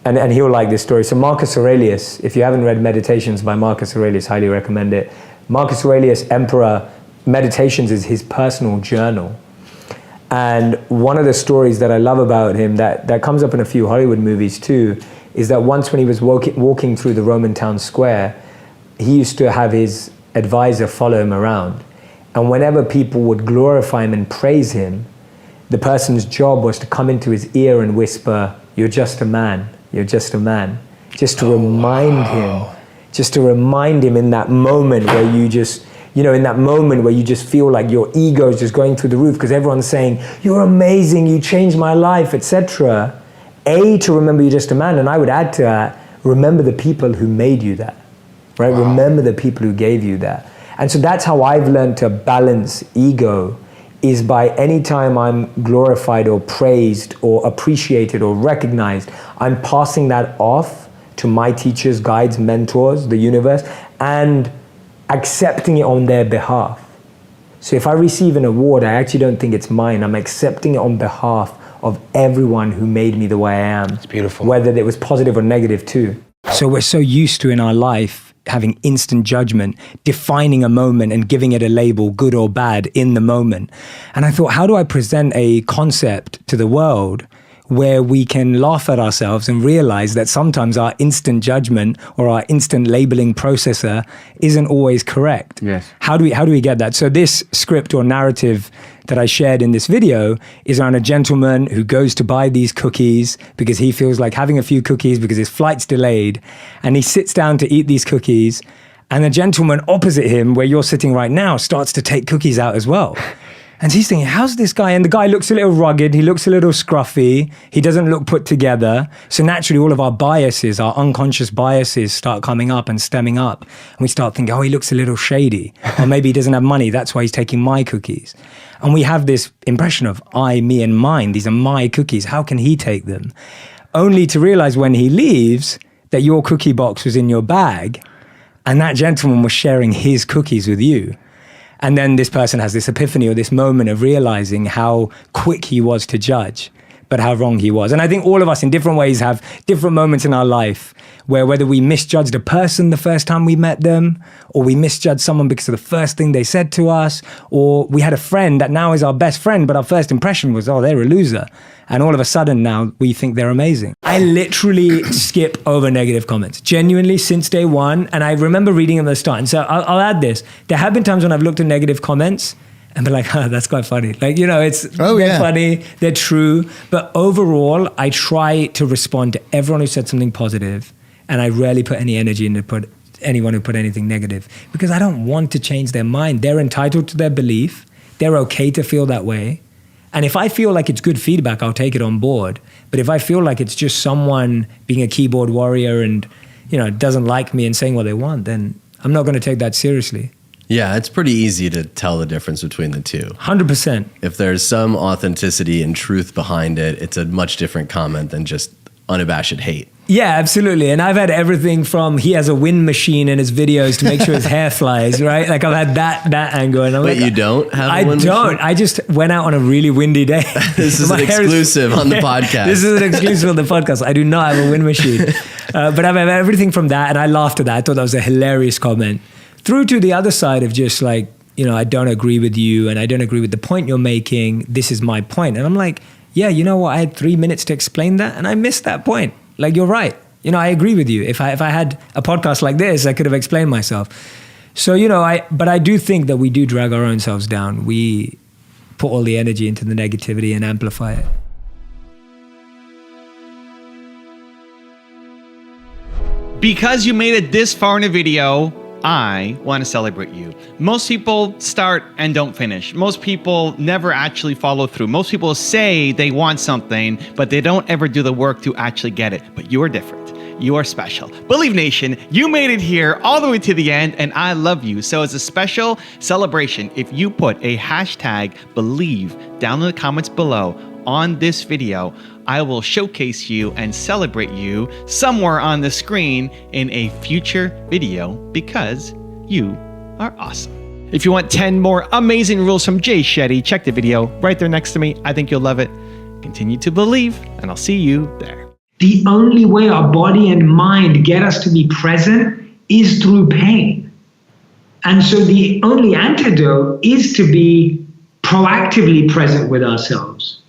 Speaker 13: and he'll like this story. So Marcus Aurelius, if you haven't read Meditations by Marcus Aurelius, highly recommend it. Marcus Aurelius, Emperor, Meditations is his personal journal. And one of the stories that I love about him that comes up in a few Hollywood movies too, is that once when he was walking through the Roman town square, he used to have his advisor follow him around. And whenever people would glorify him and praise him, the person's job was to come into his ear and whisper, "You're just a man, you're just a man." Just to remind him in that moment where you just, you know, in that moment where you just feel like your ego is just going through the roof because everyone's saying, "You're amazing, you changed my life," etc. To remember you're just a man. And I would add to that, remember the people who made you that. Right? Wow. Remember the people who gave you that. And so that's how I've learned to balance ego, is by any time I'm glorified or praised or appreciated or recognized, I'm passing that off to my teachers, guides, mentors, the universe, and accepting it on their behalf. So if I receive an award, I actually don't think it's mine. I'm accepting it on behalf of everyone who made me the way I am. It's beautiful. Whether it was positive or negative too. So we're so used to in our life having instant judgment, defining a moment and giving it a label, good or bad, in the moment. And I thought, how do I present a concept to the world where we can laugh at ourselves and realize that sometimes our instant judgment or our instant labeling processor isn't always correct? Yes. How do we get that? So this script or narrative that I shared in this video is around a gentleman who goes to buy these cookies because he feels like having a few cookies because his flight's delayed, and he sits down to eat these cookies, and the gentleman opposite him, where you're sitting right now, starts to take cookies out as well. And he's thinking, how's this guy? And the guy looks a little rugged. He looks a little scruffy. He doesn't look put together. So naturally, all of our biases, our unconscious biases start coming up and stemming up. And we start thinking, oh, he looks a little shady. Or maybe he doesn't have money. That's why he's taking my cookies. And we have this impression of I, me, and mine. These are my cookies. How can he take them? Only to realize when he leaves that your cookie box was in your bag and that gentleman was sharing his cookies with you. And then this person has this epiphany or this moment of realizing how quick he was to judge, but how wrong he was. And I think all of us in different ways have different moments in our life where whether we misjudged a person the first time we met them, or we misjudged someone because of the first thing they said to us, or we had a friend that now is our best friend, but our first impression was, oh, they're a loser. And all of a sudden now we think they're amazing. I literally skip over negative comments, genuinely, since day one. And I remember reading them at the start. And so I'll add this. There have been times when I've looked at negative comments and been like, oh, that's quite funny. Like, you know, they're funny, they're true. But overall, I try to respond to everyone who said something positive. And I rarely put any energy into anyone who put anything negative, because I don't want to change their mind. They're entitled to their belief. They're okay to feel that way. And if I feel like it's good feedback, I'll take it on board. But if I feel like it's just someone being a keyboard warrior and
Speaker 1: doesn't like me and saying what they want, then I'm not going to take that seriously.
Speaker 16: Yeah, it's pretty easy to tell the difference between the two.
Speaker 1: 100%.
Speaker 16: If there's some authenticity and truth behind it, it's a much different comment than just unabashed hate.
Speaker 1: Yeah, absolutely. And I've had everything from he has a wind machine in his videos to make sure his hair flies, right? Like I've had that angle. And I'm
Speaker 16: But you don't have a wind
Speaker 1: machine?
Speaker 16: machine?
Speaker 1: I just went out on a really windy day.
Speaker 16: This is an exclusive on the podcast.
Speaker 1: This is an exclusive on the podcast. I do not have a wind machine. But I've had everything from that, and I laughed at that. I thought that was a hilarious comment. Through to the other side of just like, I don't agree with you and I don't agree with the point you're making. This is my point. And I'm like, yeah, you know what? I had 3 minutes to explain that and I missed that point. Like, you're right. I agree with you. If I had a podcast like this, I could have explained myself. So, but I do think that we do drag our own selves down. We put all the energy into the negativity and amplify it.
Speaker 3: Because you made it this far in a video, I want to celebrate you. Most people start and don't finish. Most people never actually follow through. Most people say they want something, but they don't ever do the work to actually get it. But you are different. You are special. Believe Nation, you made it here all the way to the end, and I love you. So as a special celebration, if you put a hashtag Believe down in the comments below on this video, I will showcase you and celebrate you somewhere on the screen in a future video because you are awesome. If you want 10 more amazing rules from Jay Shetty, check the video right there next to me. I think you'll love it. Continue to believe, and I'll see you there.
Speaker 8: The only way our body and mind get us to be present is through pain. And so the only antidote is to be proactively present with ourselves.